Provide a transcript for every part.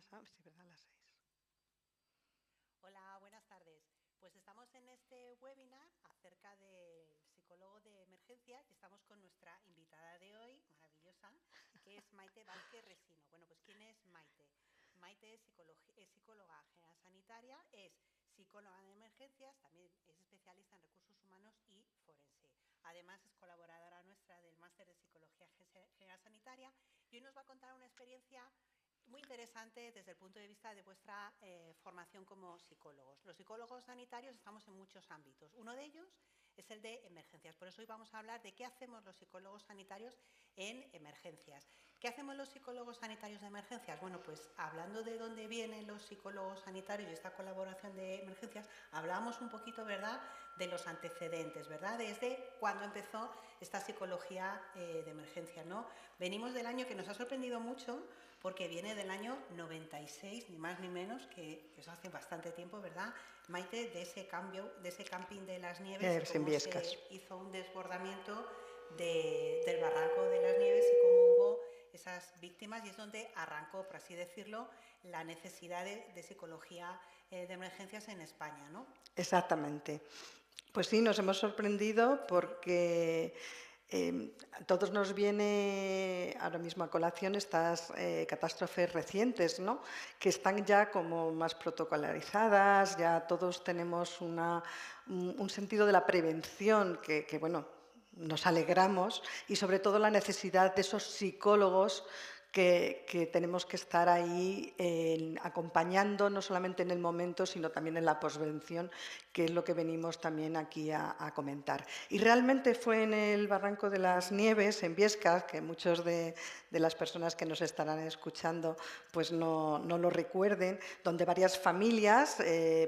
Sí, ¿verdad? Las 6. Hola, buenas tardes. Pues estamos en este webinar acerca del psicólogo de emergencias y estamos con nuestra invitada de hoy, maravillosa, que es Maite Vázquez Resino. Bueno, pues ¿quién es Maite? Maite es psicóloga general sanitaria, es psicóloga de emergencias, también es especialista en recursos humanos y forense. Además es colaboradora nuestra del máster de psicología general sanitaria y hoy nos va a contar una experiencia muy interesante desde el punto de vista de vuestra formación como psicólogos. Los psicólogos sanitarios estamos en muchos ámbitos. Uno de ellos es el de emergencias. Por eso hoy vamos a hablar de qué hacemos los psicólogos sanitarios en emergencias. ¿Qué hacemos los psicólogos sanitarios de emergencias? Bueno, pues hablando de dónde vienen los psicólogos sanitarios y esta colaboración de emergencias, hablamos un poquito, ¿verdad?, de los antecedentes, ¿verdad?, desde cuándo empezó esta psicología de emergencias, ¿no? Venimos del año que nos ha sorprendido mucho porque viene del año 96, ni más ni menos, que eso hace bastante tiempo, ¿verdad, Maite? De ese cambio, de ese camping de las Nieves, y cómo se hizo un desbordamiento del barranco de las Nieves y cómo hubo esas víctimas, y es donde arrancó, por así decirlo, la necesidad de psicología de emergencias en España, ¿no? Exactamente. Pues sí, nos hemos sorprendido porque a todos nos viene ahora mismo a colación estas catástrofes recientes, ¿no?, que están ya como más protocolarizadas, ya todos tenemos un sentido de la prevención que, bueno, nos alegramos, y sobre todo la necesidad de esos psicólogos que tenemos que estar ahí acompañando, no solamente en el momento, sino también en la posvención, que es lo que venimos también aquí a comentar. Y realmente fue en el Barranco de las Nieves, en Biescas, que muchos de las personas que nos estarán escuchando pues no lo recuerden, donde varias familias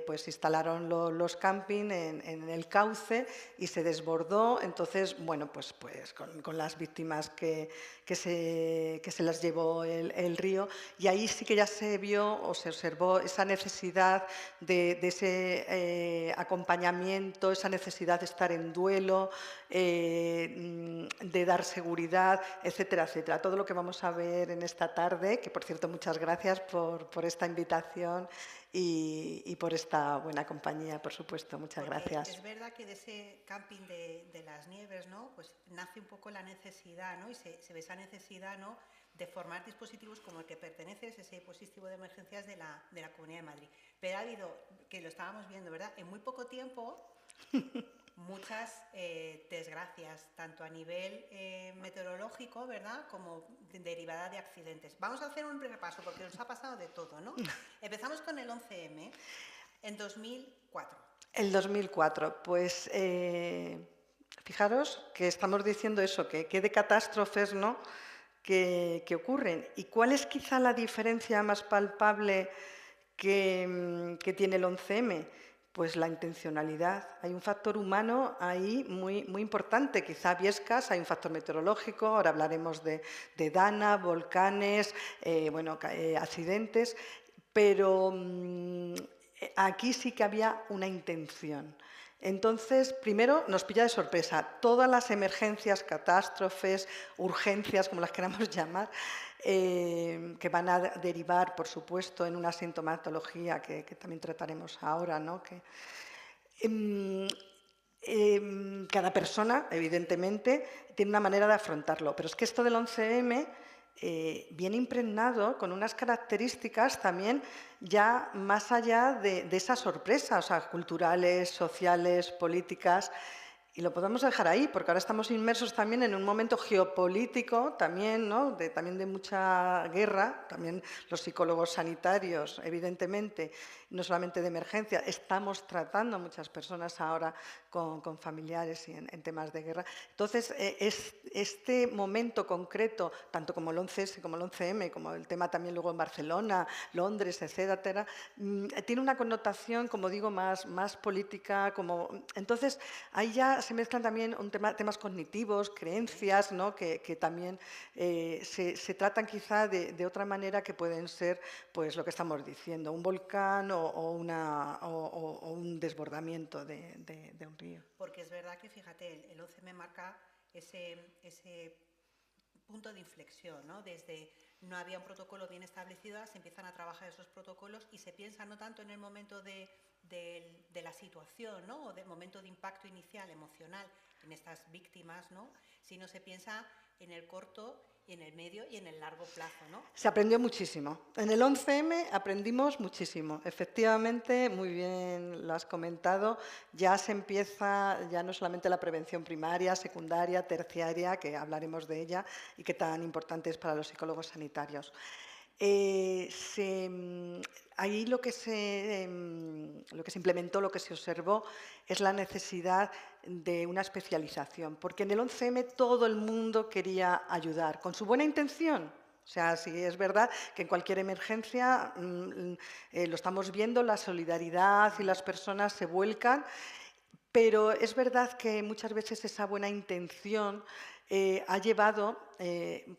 pues instalaron los camping en el cauce y se desbordó. Entonces, bueno, pues con las víctimas que se las llevó el río, y ahí sí que ya se vio o se observó esa necesidad de ese acompañamiento, esa necesidad de estar en duelo, de dar seguridad, etcétera, etcétera. Todo lo que vamos a ver en esta tarde, que por cierto muchas gracias por esta invitación y por esta buena compañía, por supuesto. Muchas gracias. Es verdad que de ese camping de las Nieves, ¿no?, pues nace un poco la necesidad, ¿no?, y se ve esa necesidad, ¿no?, de formar dispositivos como el que perteneces, ese dispositivo de emergencias de la Comunidad de Madrid. Pero ha habido, que lo estábamos viendo, ¿verdad?, en muy poco tiempo, muchas desgracias, tanto a nivel meteorológico, ¿verdad?, como derivada de accidentes. Vamos a hacer un repaso porque nos ha pasado de todo, ¿no? Empezamos con el 11M en 2004. El 2004, pues fijaros que estamos diciendo eso, que de catástrofes, ¿no?, que ocurren. ¿Y cuál es quizá la diferencia más palpable que tiene el 11M? Pues la intencionalidad. Hay un factor humano ahí muy, muy importante. Quizá Biescas hay un factor meteorológico, ahora hablaremos de Dana, volcanes, accidentes, pero aquí sí que había una intención. Entonces, primero nos pilla de sorpresa. Todas las emergencias, catástrofes, urgencias, como las queramos llamar, que van a derivar, por supuesto, en una sintomatología que también trataremos ahora, ¿no?, cada persona, evidentemente, tiene una manera de afrontarlo. Pero es que esto del 11M viene impregnado con unas características también ya más allá de esa sorpresa, o sea, culturales, sociales, políticas. Y lo podemos dejar ahí, porque ahora estamos inmersos también en un momento geopolítico, también, ¿no?, también de mucha guerra. También los psicólogos sanitarios, evidentemente, no solamente de emergencia, estamos tratando a muchas personas ahora con familiares y en temas de guerra. Entonces, este momento concreto, tanto como el 11S, como el 11M, como el tema también luego en Barcelona, Londres, etcétera, tiene una connotación, como digo, más política. Entonces, ahí ya se mezclan también temas cognitivos, creencias, ¿no?, que también se tratan quizá de otra manera, que pueden ser pues lo que estamos diciendo, un volcán o un desbordamiento de un río. Porque es verdad que, fíjate, el 11 me marca ese punto de inflexión, ¿no?, desde no había un protocolo bien establecido, se empiezan a trabajar esos protocolos y se piensa no tanto en el momento de la situación, ¿no? O del momento de impacto inicial emocional en estas víctimas, ¿no? Sino se piensa en el corto, en el medio y en el largo plazo, ¿no? Se aprendió muchísimo. En el 11M aprendimos muchísimo. Efectivamente, muy bien lo has comentado, ya se empieza ya no solamente la prevención primaria, secundaria, terciaria, que hablaremos de ella y que tan importante es para los psicólogos sanitarios. Ahí lo que se implementó, lo que se observó, es la necesidad de una especialización, porque en el 11M todo el mundo quería ayudar, con su buena intención. O sea, sí es verdad que en cualquier emergencia lo estamos viendo, la solidaridad y las personas se vuelcan, pero es verdad que muchas veces esa buena intención ha llevado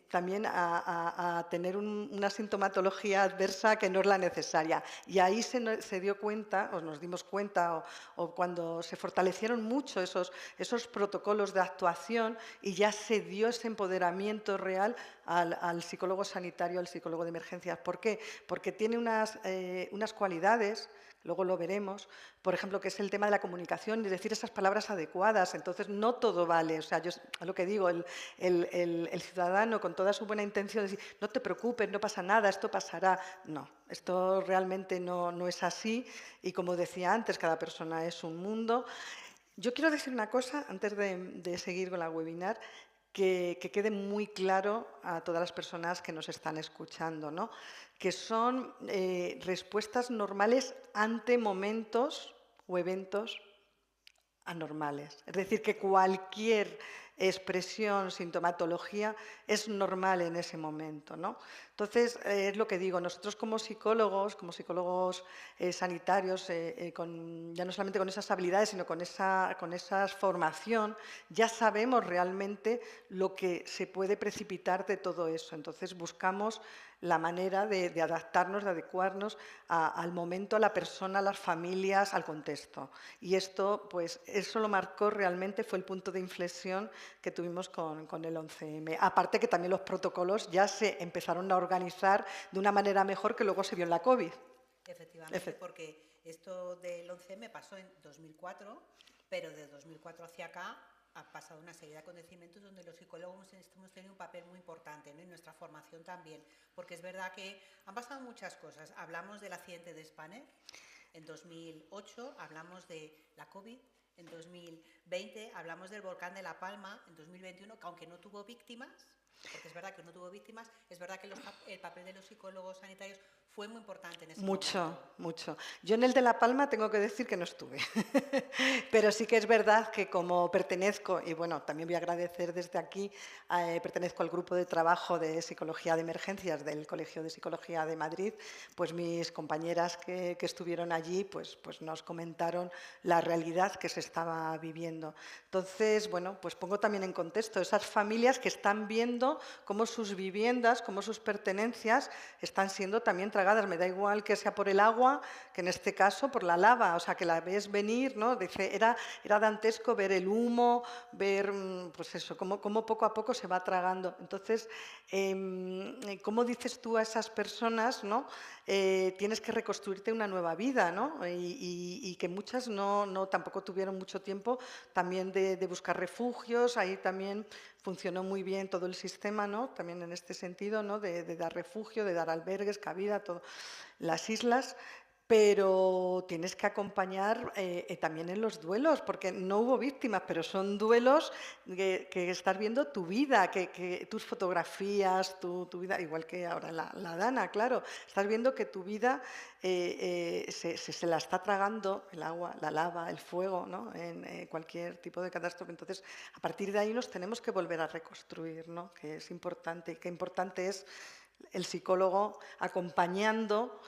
también a tener una sintomatología adversa que no es la necesaria. Y ahí se dio cuenta, o nos dimos cuenta, o cuando se fortalecieron mucho esos protocolos de actuación y ya se dio ese empoderamiento real al psicólogo sanitario, al psicólogo de emergencias. ¿Por qué? Porque tiene unas cualidades, luego lo veremos, por ejemplo, que es el tema de la comunicación y decir esas palabras adecuadas. Entonces, no todo vale. O sea, yo lo que digo, el ciudadano con toda su buena intención de decir, no te preocupes, no pasa nada, esto pasará. No, esto realmente no es así. Y como decía antes, cada persona es un mundo. Yo quiero decir una cosa antes de seguir con la webinar, que quede muy claro a todas las personas que nos están escuchando, ¿no? Que son respuestas normales ante momentos o eventos anormales. Es decir, que cualquier expresión, sintomatología, es normal en ese momento, ¿no? Entonces, es lo que digo, nosotros como psicólogos sanitarios, ya no solamente con esas habilidades, sino con esa formación, ya sabemos realmente lo que se puede precipitar de todo eso. Entonces, buscamos la manera de adaptarnos, de adecuarnos al momento, a la persona, a las familias, al contexto. Y esto, pues, eso lo marcó realmente, fue el punto de inflexión que tuvimos con el 11M. Aparte que también los protocolos ya se empezaron a organizar de una manera mejor que luego se vio en la COVID. Efectivamente, porque esto del 11M pasó en 2004, pero de 2004 hacia acá ha pasado una serie de acontecimientos donde los psicólogos hemos tenido un papel muy importante, ¿no? Y nuestra formación también, porque es verdad que han pasado muchas cosas. Hablamos del accidente de Spanair en 2008, hablamos de la COVID en 2020, hablamos del volcán de La Palma en 2021, que aunque no tuvo víctimas, porque es verdad que no tuvo víctimas, es verdad que el papel de los psicólogos sanitarios fue muy importante en ese momento. Mucho. Yo en el de La Palma tengo que decir que no estuve, pero sí que es verdad que como pertenezco, y bueno, también voy a agradecer desde aquí, pertenezco al grupo de trabajo de Psicología de Emergencias del Colegio de Psicología de Madrid, pues mis compañeras que estuvieron allí pues nos comentaron la realidad que se estaba viviendo. Entonces, bueno, pues pongo también en contexto esas familias que están viendo cómo sus viviendas, cómo sus pertenencias están siendo también tragadas. Me da igual que sea por el agua, que en este caso por la lava, o sea, que la ves venir, ¿no? Dice, era dantesco ver el humo, ver, pues eso, cómo poco a poco se va tragando. Entonces, ¿cómo dices tú a esas personas, ¿no? Tienes que reconstruirte una nueva vida, ¿no? Y que muchas tampoco tuvieron mucho tiempo también de buscar refugios. Ahí también funcionó muy bien todo el sistema, ¿no? También en este sentido, ¿no? De dar refugio, de dar albergues, cabida, todo. Las islas, pero tienes que acompañar también en los duelos, porque no hubo víctimas, pero son duelos que estás viendo tu vida, que tus fotografías, tu vida, igual que ahora la Dana, claro, estás viendo que tu vida se la está tragando el agua, la lava, el fuego, ¿no? En cualquier tipo de catástrofe. Entonces, a partir de ahí nos tenemos que volver a reconstruir, ¿no? Que es importante, y qué importante es el psicólogo acompañando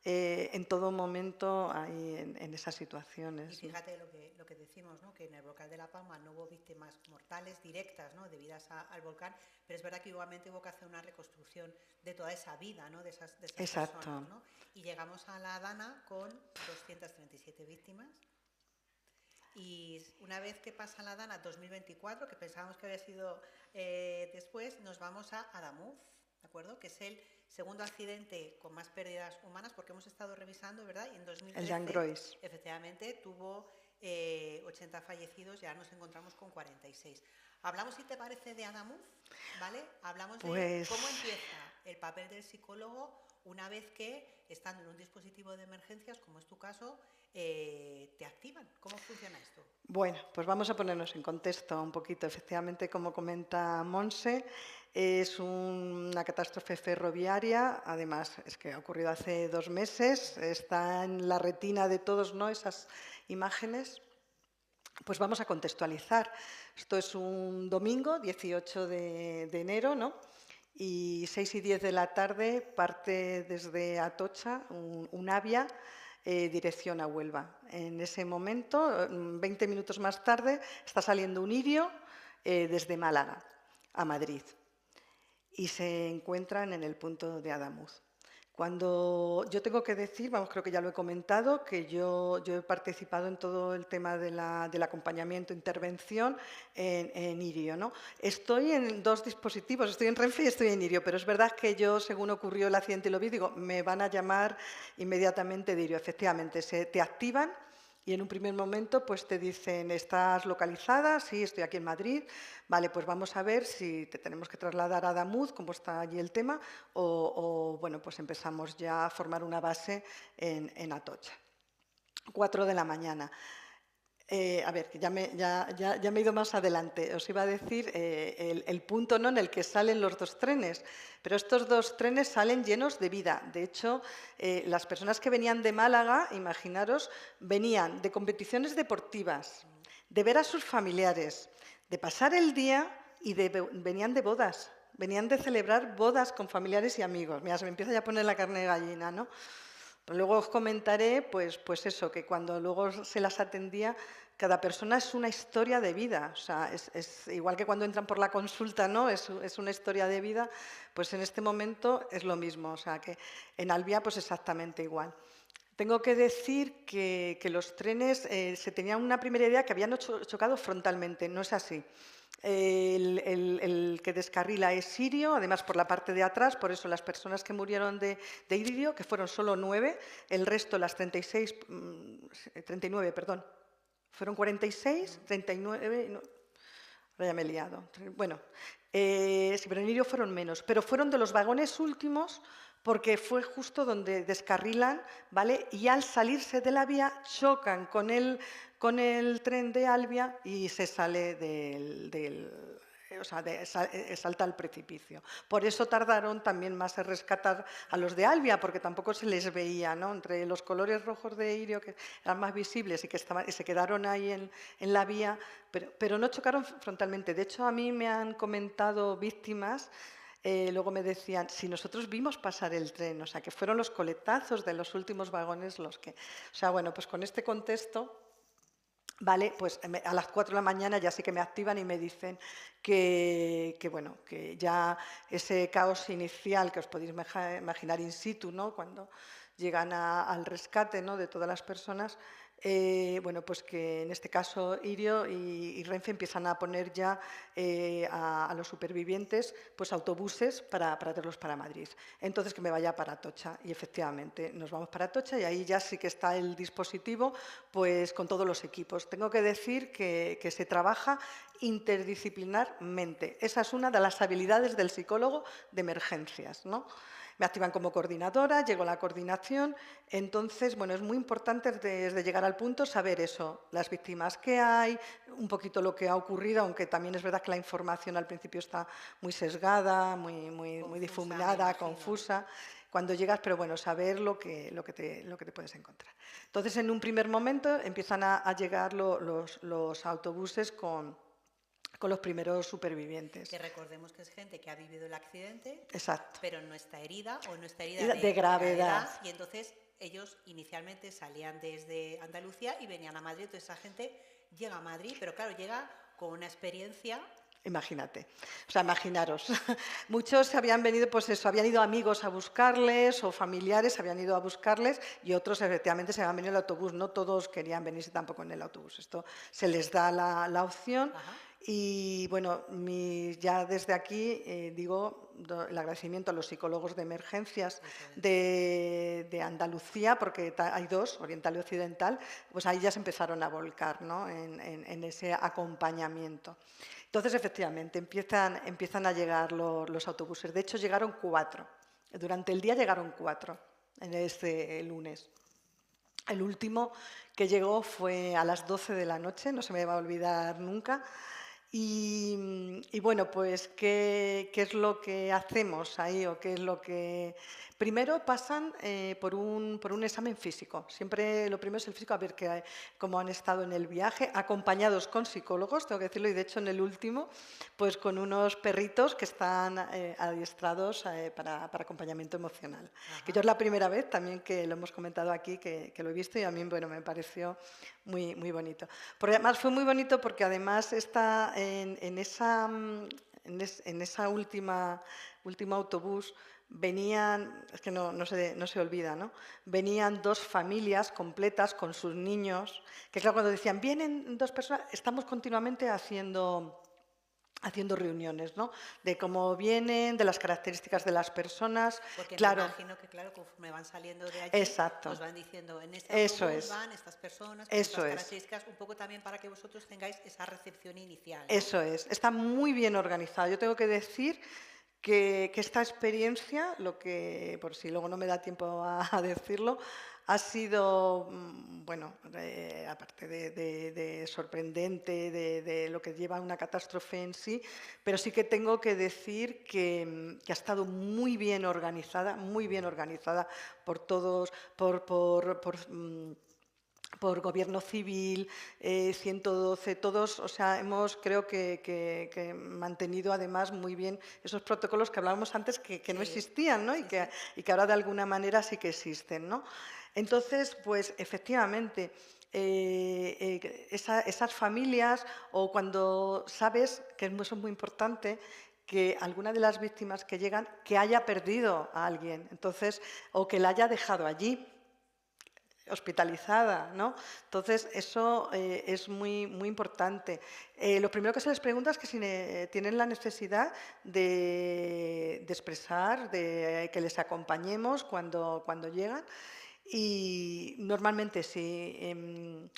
en todo momento ahí en esas situaciones. Y fíjate lo que decimos, ¿no? Que en el volcán de La Palma no hubo víctimas mortales directas, ¿no? Debidas al volcán, pero es verdad que igualmente hubo que hacer una reconstrucción de toda esa vida, ¿no? De esas personas, ¿no? Y llegamos a la Dana con 237 víctimas. Y una vez que pasa la Dana 2024, que pensábamos que había sido después, nos vamos a Adamuz. ¿de acuerdo? Que es el segundo accidente con más pérdidas humanas, porque hemos estado revisando, ¿verdad? Y en 2013, El Jan Grois. efectivamente, tuvo 80 fallecidos, ya nos encontramos con 46. Hablamos, si te parece, de Adamuz, ¿vale? Hablamos de cómo empieza el papel del psicólogo una vez que, estando en un dispositivo de emergencias, como es tu caso, te activan. ¿Cómo funciona esto? Bueno, pues vamos a ponernos en contexto un poquito. Efectivamente, como comenta Monse, es una catástrofe ferroviaria. Además, es que ha ocurrido hace 2 meses. Está en la retina de todos, ¿no?, esas imágenes. Pues vamos a contextualizar. Esto es un domingo, 18 de enero, ¿no? Y 6:10 de la tarde parte desde Atocha un Avia dirección a Huelva. En ese momento, 20 minutos más tarde, está saliendo un Irio desde Málaga a Madrid y se encuentran en el punto de Adamuz. Cuando yo tengo que decir, vamos, creo que ya lo he comentado, que yo he participado en todo el tema del acompañamiento, intervención en Irio, ¿no? Estoy en 2 dispositivos, estoy en Renfe y estoy en Irio, pero es verdad que yo, según ocurrió el accidente y lo vi, digo, me van a llamar inmediatamente de Irio. Efectivamente, te activan y en un primer momento pues te dicen, ¿estás localizada? Sí, estoy aquí en Madrid. Vale, pues vamos a ver si te tenemos que trasladar a Adamuz, cómo está allí el tema, o bueno, pues empezamos ya a formar una base en Atocha. 4 de la mañana. A ver, que ya me he ido más adelante. Os iba a decir el punto, ¿no?, en el que salen los 2 trenes, pero estos 2 trenes salen llenos de vida. De hecho, las personas que venían de Málaga, imaginaros, venían de competiciones deportivas, de ver a sus familiares, de pasar el día y venían de bodas, venían de celebrar bodas con familiares y amigos. Mira, se me empieza ya a poner la carne de gallina, ¿no? Pero luego os comentaré, pues eso, que cuando luego se las atendía, cada persona es una historia de vida. O sea, es igual que cuando entran por la consulta, ¿no? Es una historia de vida, pues en este momento es lo mismo. O sea, que en Albia, pues exactamente igual. Tengo que decir que los trenes se tenían una primera idea que habían chocado frontalmente. No es así. El que descarrila es Irio, además por la parte de atrás, por eso las personas que murieron de Irio, que fueron solo 9, el resto, las 39, perdón, fueron 46, 39, no, ahora ya me he liado. Bueno, sí, pero en Irio fueron menos, pero fueron de los vagones últimos porque fue justo donde descarrilan, ¿vale? Y al salirse de la vía chocan con el tren de Albia y se sale o sea, salta al precipicio. Por eso tardaron también más en rescatar a los de Albia, porque tampoco se les veía, ¿no? Entre los colores rojos de Irio, que eran más visibles y que se quedaron ahí en la vía, pero no chocaron frontalmente. De hecho, a mí me han comentado víctimas. Luego me decían, si nosotros vimos pasar el tren, o sea, que fueron los coletazos de los últimos vagones los que... O sea, bueno, pues con este contexto, vale, pues a las 4 de la mañana ya sí que me activan y me dicen bueno, que ya ese caos inicial que os podéis imaginar in situ, ¿no?, cuando llegan al rescate, ¿no?, de todas las personas, bueno, pues que en este caso Irio y Renfe empiezan a poner ya a los supervivientes pues autobuses para traerlos para Madrid. Entonces que me vaya para Atocha y efectivamente nos vamos para Atocha y ahí ya sí que está el dispositivo pues con todos los equipos. Tengo que decir que se trabaja interdisciplinarmente. Esa es una de las habilidades del psicólogo de emergencias, ¿no? Me activan como coordinadora, llego a la coordinación, entonces, bueno, es muy importante desde llegar al punto saber eso, las víctimas que hay, un poquito lo que ha ocurrido, aunque también es verdad que la información al principio está muy sesgada, muy difuminada, confusa, cuando llegas, pero bueno, saber lo que te puedes encontrar. Entonces, en un primer momento empiezan a llegar los autobuses con los primeros supervivientes. Que recordemos que es gente que ha vivido el accidente, exacto, pero no está herida o no está herida de gravedad. Y entonces ellos inicialmente salían desde Andalucía y venían a Madrid. Entonces esa gente llega a Madrid, pero claro, llega con una experiencia... Imagínate, o sea, imaginaros, muchos habían venido, pues eso, habían ido amigos a buscarles o familiares habían ido a buscarles y otros efectivamente se habían venido en el autobús, no todos querían venirse tampoco en el autobús, esto se les da la opción. Ajá. Y bueno, ya desde aquí digo el agradecimiento a los psicólogos de emergencias Eso es. de Andalucía, porque hay dos, Oriental y Occidental, pues ahí ya se empezaron a volcar, ¿no? en ese acompañamiento. Entonces, efectivamente, empiezan a llegar los autobuses. De hecho, llegaron 4. Durante el día llegaron 4 en este lunes. El último que llegó fue a las 12 de la noche, no se me va a olvidar nunca. Y bueno, pues, ¿qué es lo que hacemos ahí o qué es lo que...? Primero pasan por un examen físico. Siempre lo primero es el físico, a ver cómo han estado en el viaje, acompañados con psicólogos, tengo que decirlo, y de hecho en el último, pues con unos perritos que están adiestrados para acompañamiento emocional. Ajá. Que yo es la primera vez también que lo hemos comentado aquí, que lo he visto y a mí, bueno, me pareció muy, muy bonito. Porque además fue muy bonito porque además está en esa último autobús venían, es que no se olvida, ¿no? Venían 2 familias completas con sus niños, que claro, cuando decían, vienen 2 personas, estamos continuamente haciendo reuniones, ¿no? De cómo vienen, de las características de las personas. Porque claro, me imagino que, claro, conforme van saliendo de allí, exacto, os van diciendo, en este eso autobús es, van estas personas con eso estas es. características, un poco también para que vosotros tengáis esa recepción inicial, ¿no? Eso es, está muy bien organizado. Yo tengo que decir que esta experiencia, por si luego no me da tiempo a decirlo, ha sido, bueno, aparte de sorprendente, de lo que lleva una catástrofe en sí, pero sí que tengo que decir que ha estado muy bien organizada por todos, por Gobierno Civil, 112, todos, o sea, hemos creo que mantenido además muy bien esos protocolos que hablábamos antes que no Sí, existían, ¿no? sí, Y que ahora de alguna manera sí que existen, ¿no? Entonces, pues efectivamente, esas familias o cuando sabes, que eso es muy importante, que alguna de las víctimas que llegan, que haya perdido a alguien, entonces, o que la haya dejado allí, hospitalizada, ¿no? Entonces, eso es muy, muy importante. Lo primero que se les pregunta es que si tienen la necesidad de expresar, de que les acompañemos cuando llegan. Y normalmente sí.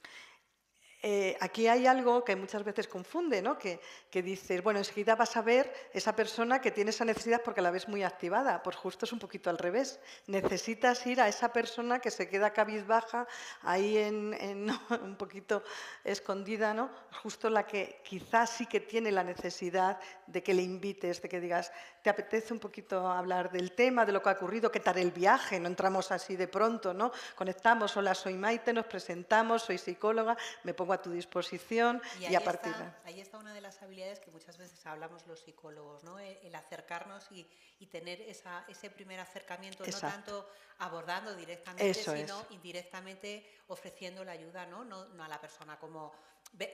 Aquí hay algo que muchas veces confunde, ¿no? Que dices, bueno, enseguida vas a ver esa persona que tiene esa necesidad porque la ves muy activada. Pues justo es un poquito al revés. Necesitas ir a esa persona que se queda cabizbaja, ahí ¿no? un poquito escondida, ¿no? Justo la que quizás sí que tiene la necesidad de que le invites, de que digas, ¿te apetece un poquito hablar del tema, de lo que ha ocurrido? ¿Qué tal el viaje? No entramos así de pronto, ¿no? Conectamos, hola, soy Maite, nos presentamos, soy psicóloga, me pongo a tu disposición Y y a partir de... ahí está una de las habilidades que muchas veces hablamos los psicólogos, ¿no? El acercarnos y tener ese primer acercamiento, no Exacto. tanto abordando directamente, Eso sino es. indirectamente ofreciendo la ayuda, ¿no? No a la persona como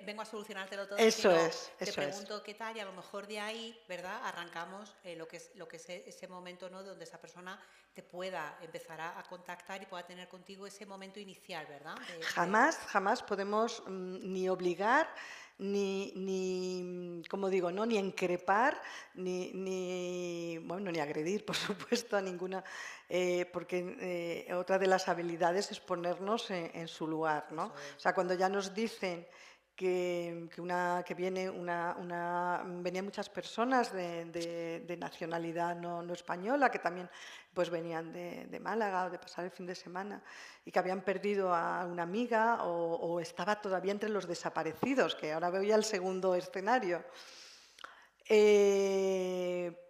vengo a solucionártelo todo, Eso sino es, te eso es. pregunto qué tal y a lo mejor de ahí, ¿verdad? Arrancamos lo que es ese momento, ¿no? Donde esa persona te pueda empezar a contactar y pueda tener contigo ese momento inicial, ¿verdad? Jamás podemos ni obligar, como digo, ¿no? Ni increpar, bueno, ni agredir, por supuesto, a ninguna, porque otra de las habilidades es ponernos en su lugar, ¿no? Eso es. O sea, cuando ya nos dicen que venían muchas personas de nacionalidad no española, que también pues venían de Málaga o de pasar el fin de semana y que habían perdido a una amiga o estaba todavía entre los desaparecidos, que ahora veo ya el segundo escenario.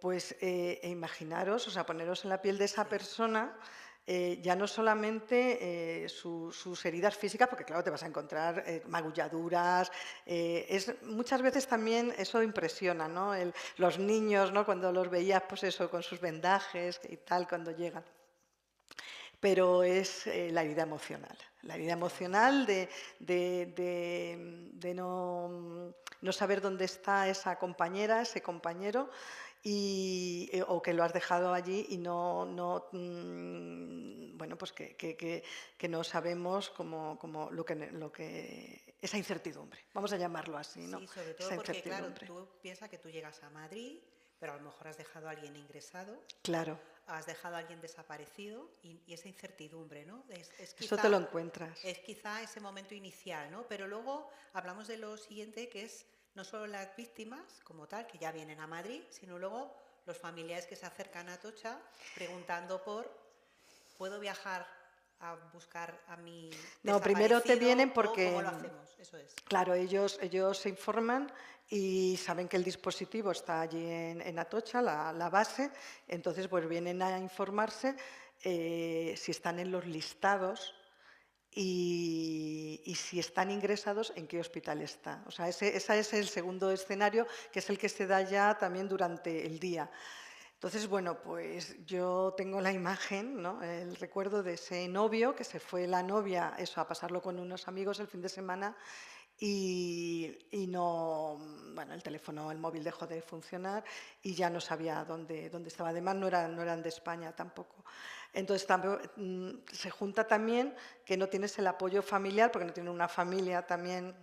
Pues imaginaros, o sea, poneros en la piel de esa persona, ya no solamente sus heridas físicas, porque claro, te vas a encontrar magulladuras, muchas veces también eso impresiona, ¿no? Los niños, ¿no? Cuando los veías, pues eso, con sus vendajes y tal, cuando llegan. Pero es la herida emocional de no saber dónde está esa compañera, ese compañero, o que lo has dejado allí y bueno, pues que no sabemos esa incertidumbre, vamos a llamarlo así, ¿no? Sí, sobre todo Esa porque, claro, incertidumbre. tú piensas que tú llegas a Madrid, pero a lo mejor has dejado a alguien ingresado, Claro, has dejado a alguien desaparecido y esa incertidumbre, ¿no? eso te lo encuentras. Es quizá ese momento inicial, ¿no? Pero luego hablamos de lo siguiente, que es no solo las víctimas como tal, que ya vienen a Madrid, sino luego los familiares que se acercan a Atocha preguntando ¿puedo viajar a buscar a mi No, primero te desaparecido? vienen ¿O porque, cómo lo hacemos? Eso es. claro, ellos se informan y saben que el dispositivo está allí en Atocha, la base, entonces pues vienen a informarse si están en los listados y si están ingresados, en qué hospital está. O sea, ese es el segundo escenario, que es el que se da ya también durante el día. Entonces, bueno, pues yo tengo la imagen, ¿no? El recuerdo de ese novio, que se fue la novia eso, a pasarlo con unos amigos el fin de semana y no, bueno, el teléfono, el móvil dejó de funcionar y ya no sabía dónde estaba. Además, no eran de España tampoco. Entonces, se junta también que no tienes el apoyo familiar, porque no tienes una familia también,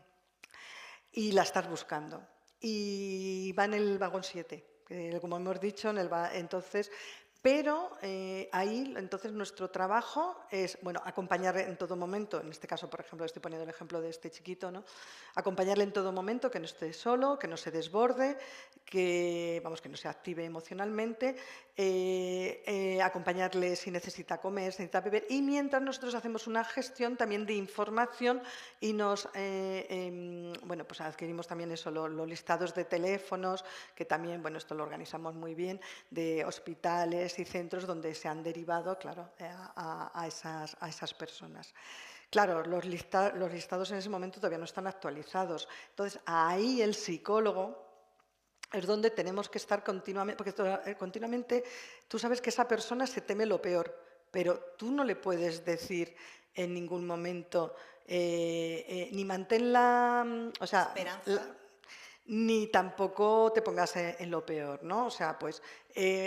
y la estás buscando. Y va en el vagón 7, como hemos dicho, entonces, pero ahí entonces nuestro trabajo es, bueno, acompañarle en todo momento, en este caso, por ejemplo, estoy poniendo el ejemplo de este chiquito, ¿no? Acompañarle en todo momento, que no esté solo, que no se desborde, que no se active emocionalmente, acompañarle si necesita comer, si necesita beber, y mientras nosotros hacemos una gestión también de información y bueno, pues adquirimos también eso, los listados de teléfonos, que también, bueno, esto lo organizamos muy bien, de hospitales y centros donde se han derivado, claro, a esas personas. Claro, los listados en ese momento todavía no están actualizados. Entonces, ahí el psicólogo es donde tenemos que estar continuamente, porque continuamente tú sabes que esa persona se teme lo peor, pero tú no le puedes decir en ningún momento, ni mantén o sea, Esperanza. ni tampoco te pongas en lo peor, ¿no? O sea, pues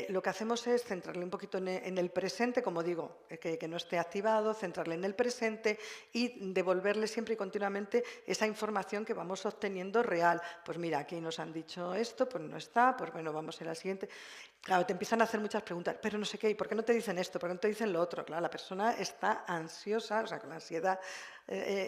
lo que hacemos es centrarle un poquito en el presente, como digo, que no esté activado, centrarle en el presente y devolverle siempre y continuamente esa información que vamos obteniendo real. Pues mira, aquí nos han dicho esto, pues no está, pues bueno, vamos a la siguiente. Claro, te empiezan a hacer muchas preguntas, pero no sé qué, ¿y por qué no te dicen esto? ¿Por qué no te dicen lo otro? Claro, la persona está ansiosa, o sea, con la ansiedad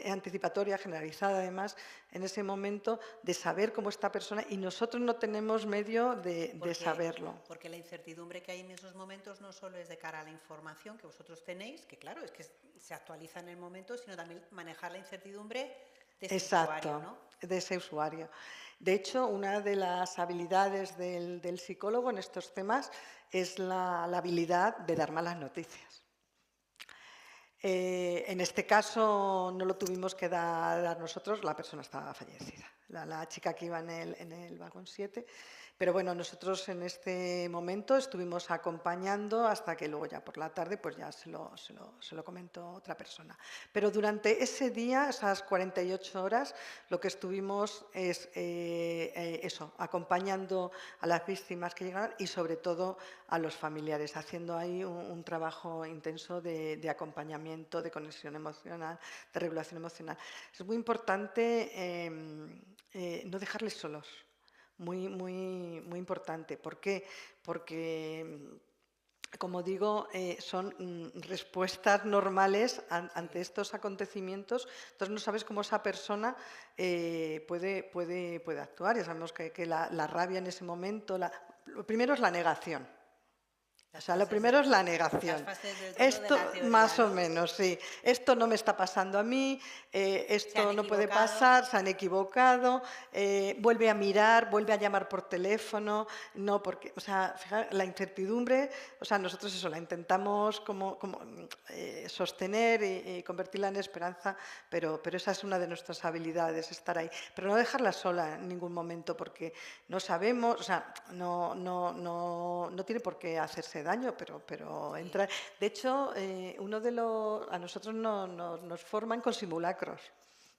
anticipatoria, generalizada además, en ese momento de saber cómo esta persona, y nosotros no tenemos medio de saberlo. Porque la incertidumbre que hay en esos momentos no solo es de cara a la información que vosotros tenéis, que claro, es que se actualiza en el momento, sino también manejar la incertidumbre de ese usuario, ¿no? De ese usuario. De hecho, una de las habilidades del psicólogo en estos temas es la habilidad de dar malas noticias. En este caso no lo tuvimos que dar nosotros, la persona estaba fallecida, la chica que iba en el vagón 7. Pero bueno, nosotros en este momento estuvimos acompañando hasta que luego ya por la tarde pues ya se lo comentó otra persona. Pero durante ese día, esas 48 horas, lo que estuvimos es eso, acompañando a las víctimas que llegaron y sobre todo a los familiares, haciendo ahí un trabajo intenso de acompañamiento, de conexión emocional, de regulación emocional. Es muy importante no dejarles solos. Muy, muy, muy importante. ¿Por qué? Porque, como digo, son respuestas normales ante estos acontecimientos. Entonces no sabes cómo esa persona puede actuar. Ya sabemos que la rabia en ese momento, lo primero es la negación. O sea, lo primero es la negación. Esto, más o menos, sí. Esto no me está pasando a mí, esto no puede pasar, se han equivocado, vuelve a mirar, vuelve a llamar por teléfono, no, porque, o sea, fijar, la incertidumbre, o sea, nosotros eso la intentamos como sostener y convertirla en esperanza, pero esa es una de nuestras habilidades, estar ahí. Pero no dejarla sola en ningún momento, porque no sabemos, o sea, no tiene por qué hacerse daño, pero entra. De hecho, a nosotros nos forman con simulacros.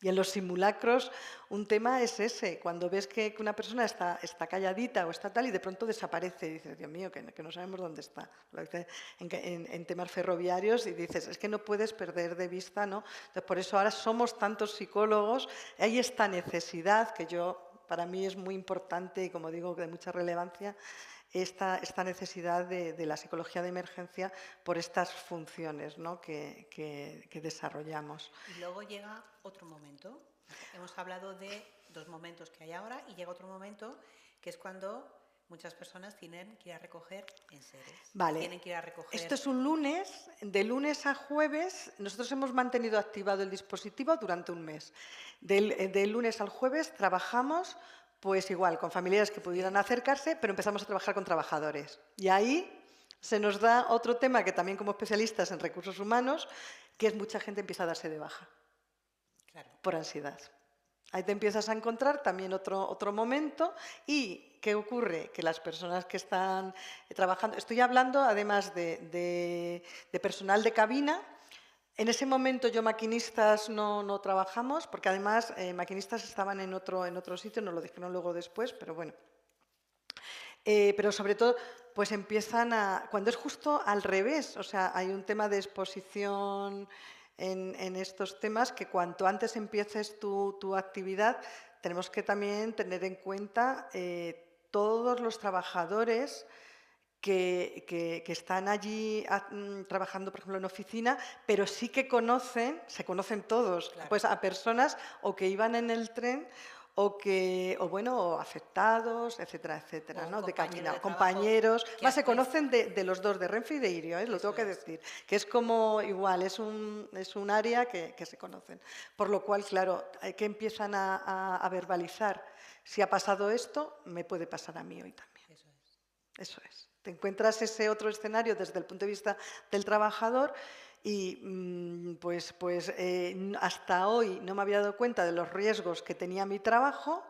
Y en los simulacros un tema es ese, cuando ves que una persona está calladita o está tal y de pronto desaparece y dices, Dios mío, que no sabemos dónde está. Lo dices en temas ferroviarios y dices, es que no puedes perder de vista, ¿no? Entonces, por eso ahora somos tantos psicólogos, hay esta necesidad que para mí es muy importante y, como digo, de mucha relevancia, esta necesidad de la psicología de emergencia por estas funciones, ¿no?, que desarrollamos. Y luego llega otro momento. Hemos hablado de 2 momentos que hay ahora y llega otro momento que es cuando muchas personas tienen que ir a recoger enseres. Vale. Tienen que ir a recoger... Esto es un lunes. De lunes a jueves nosotros hemos mantenido activado el dispositivo durante un mes. Del lunes al jueves trabajamos, pues igual, con familiares que pudieran acercarse, pero empezamos a trabajar con trabajadores. Y ahí se nos da otro tema que también como especialistas en recursos humanos, que es mucha gente empieza a darse de baja. Claro. Por ansiedad. Ahí te empiezas a encontrar también otro momento. ¿Y qué ocurre? Que las personas que están trabajando... Estoy hablando además de personal de cabina. En ese momento yo maquinistas no trabajamos, porque además maquinistas estaban en otro sitio, nos lo dijeron luego después, pero bueno. Pero sobre todo, pues empiezan a... Cuando es justo al revés, o sea, hay un tema de exposición en estos temas, que cuanto antes empieces tu actividad, tenemos que también tener en cuenta todos los trabajadores que están allí trabajando, por ejemplo, en oficina, pero sí que se conocen todos, claro, pues a personas o que iban en el tren o afectados, etcétera, etcétera, ¿no? De cabina, compañeros, más se conocen de los dos, de Renfe y de Irio, lo tengo que decir, que es como igual, es un área que se conocen. Por lo cual, claro, que empiezan a verbalizar, si ha pasado esto, me puede pasar a mí hoy también. Eso es. Te encuentras ese otro escenario desde el punto de vista del trabajador y hasta hoy no me había dado cuenta de los riesgos que tenía mi trabajo.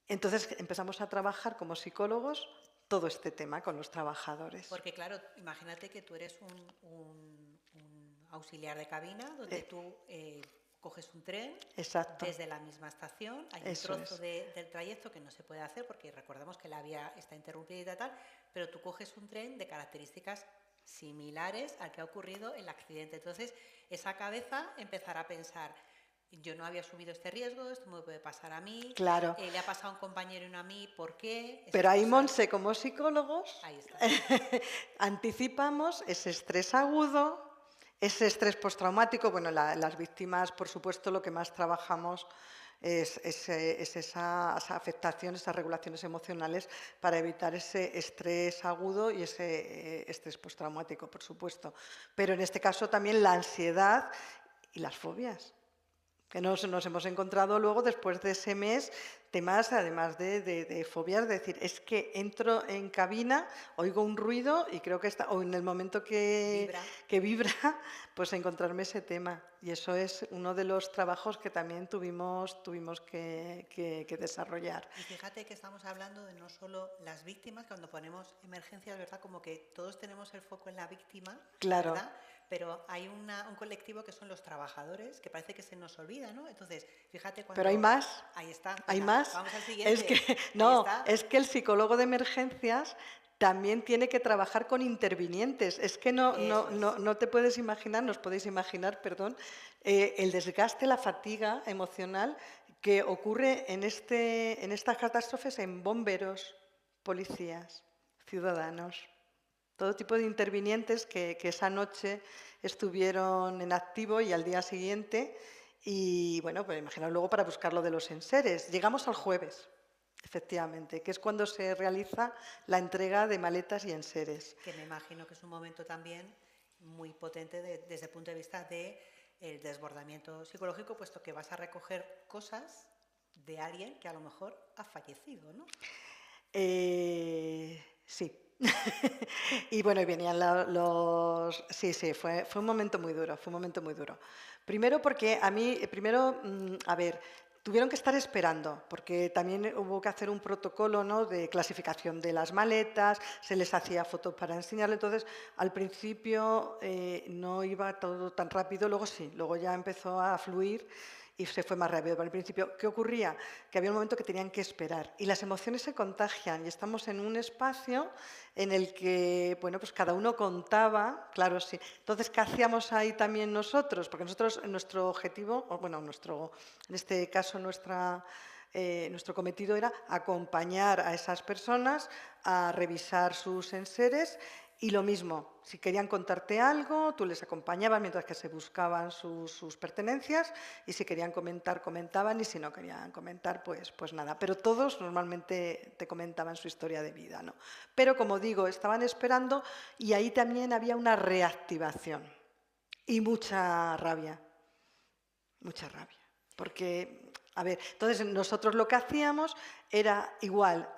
Entonces empezamos a trabajar como psicólogos todo este tema con los trabajadores. Porque claro, imagínate que tú eres un auxiliar de cabina donde tú coges un tren. Exacto. Desde la misma estación, hay un trozo del trayecto que no se puede hacer porque recordemos que la vía está interrumpida y tal, pero tú coges un tren de características similares al que ha ocurrido el accidente. Entonces, esa cabeza empezará a pensar, yo no había asumido este riesgo, esto me puede pasar a mí, claro. Le ha pasado a un compañero y no a mí, ¿por qué? Pero ahí, Monse, como psicólogos, ahí está. Anticipamos ese estrés agudo, ese estrés postraumático. Bueno, las víctimas, por supuesto, lo que más trabajamos es esas afectaciones, esas regulaciones emocionales para evitar ese estrés agudo y ese estrés postraumático, por supuesto. Pero en este caso también la ansiedad y las fobias, que nos hemos encontrado luego después de ese mes temas además de fobias, de decir, es que entro en cabina, oigo un ruido y creo que o en el momento que vibra, pues encontrarme ese tema. Y eso es uno de los trabajos que también tuvimos que desarrollar. Y fíjate que estamos hablando de no solo las víctimas, cuando ponemos emergencias, ¿verdad? Como que todos tenemos el foco en la víctima, claro, ¿verdad? Pero hay un colectivo que son los trabajadores, que parece que se nos olvida, ¿no? Entonces, fíjate cuando... Pero hay más. Ahí está. Hay más. Vamos al siguiente. Es que el psicólogo de emergencias también tiene que trabajar con intervinientes. Es que no te puedes imaginar, nos podéis imaginar, perdón, el desgaste, la fatiga emocional que ocurre en estas catástrofes en bomberos, policías, ciudadanos. Todo tipo de intervinientes que esa noche estuvieron en activo y al día siguiente, y bueno, pues imaginaos luego para buscar lo de los enseres. Llegamos al jueves, efectivamente, que es cuando se realiza la entrega de maletas y enseres. Que me imagino que es un momento también muy potente desde el punto de vista del desbordamiento psicológico, puesto que vas a recoger cosas de alguien que a lo mejor ha fallecido, ¿no? Sí. Y bueno, venían los... Sí, fue un momento muy duro, Primero porque tuvieron que estar esperando, porque también hubo que hacer un protocolo, ¿no?, de clasificación de las maletas, se les hacía fotos para enseñarle. Entonces, al principio no iba todo tan rápido, luego ya empezó a fluir y se fue más rápido. Pero al principio, ¿qué ocurría? Que había un momento que tenían que esperar y las emociones se contagian y estamos en un espacio en el que, bueno, pues cada uno contaba, claro, sí. Entonces, ¿qué hacíamos ahí también nosotros? Porque nosotros, nuestro objetivo, en este caso nuestra Nuestro cometido era acompañar a esas personas a revisar sus enseres. Y lo mismo, si querían contarte algo, tú les acompañabas mientras que se buscaban sus pertenencias, y si querían comentar, comentaban, y si no querían comentar, pues nada. Pero todos normalmente te comentaban su historia de vida, ¿no? Pero como digo, estaban esperando, y ahí también había una reactivación y mucha rabia, porque, a ver, entonces nosotros lo que hacíamos era igual,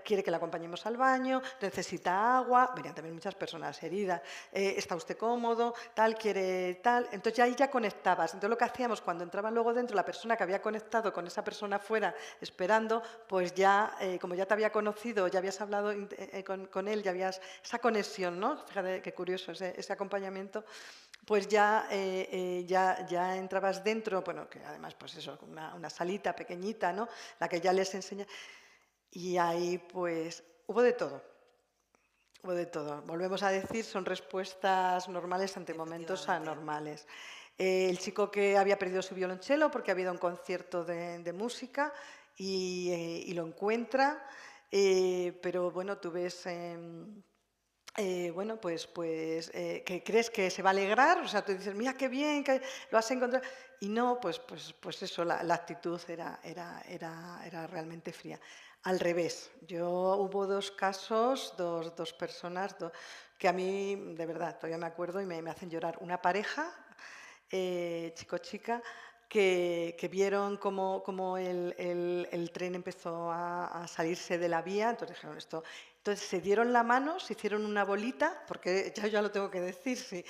quiere que le acompañemos al baño, necesita agua, venían también muchas personas heridas, está usted cómodo, tal, quiere tal, entonces ahí ya conectabas. Entonces lo que hacíamos cuando entraban luego dentro, la persona que había conectado con esa persona fuera esperando, pues ya, como ya te había conocido, ya habías hablado con él, ya habías esa conexión, ¿no? Fíjate qué curioso ese acompañamiento. Pues ya entrabas dentro, bueno, que además, pues eso, una salita pequeñita, ¿no? La que ya les enseña. Y ahí, pues, hubo de todo. Hubo de todo. Volvemos a decir, son respuestas normales ante momentos anormales. El chico que había perdido su violonchelo porque había ido a un concierto de música y lo encuentra, pero bueno, tú ves... bueno, que crees que se va a alegrar, o sea, tú dices, mira qué bien, que lo has encontrado, y no, pues eso, la actitud era realmente fría. Al revés, hubo dos casos, dos personas que a mí, de verdad, todavía me acuerdo y me hacen llorar. Una pareja, chico-chica, que vieron cómo el tren empezó a salirse de la vía, entonces dijeron esto. Entonces se dieron la mano, se hicieron una bolita, porque ya lo tengo que decir, sí.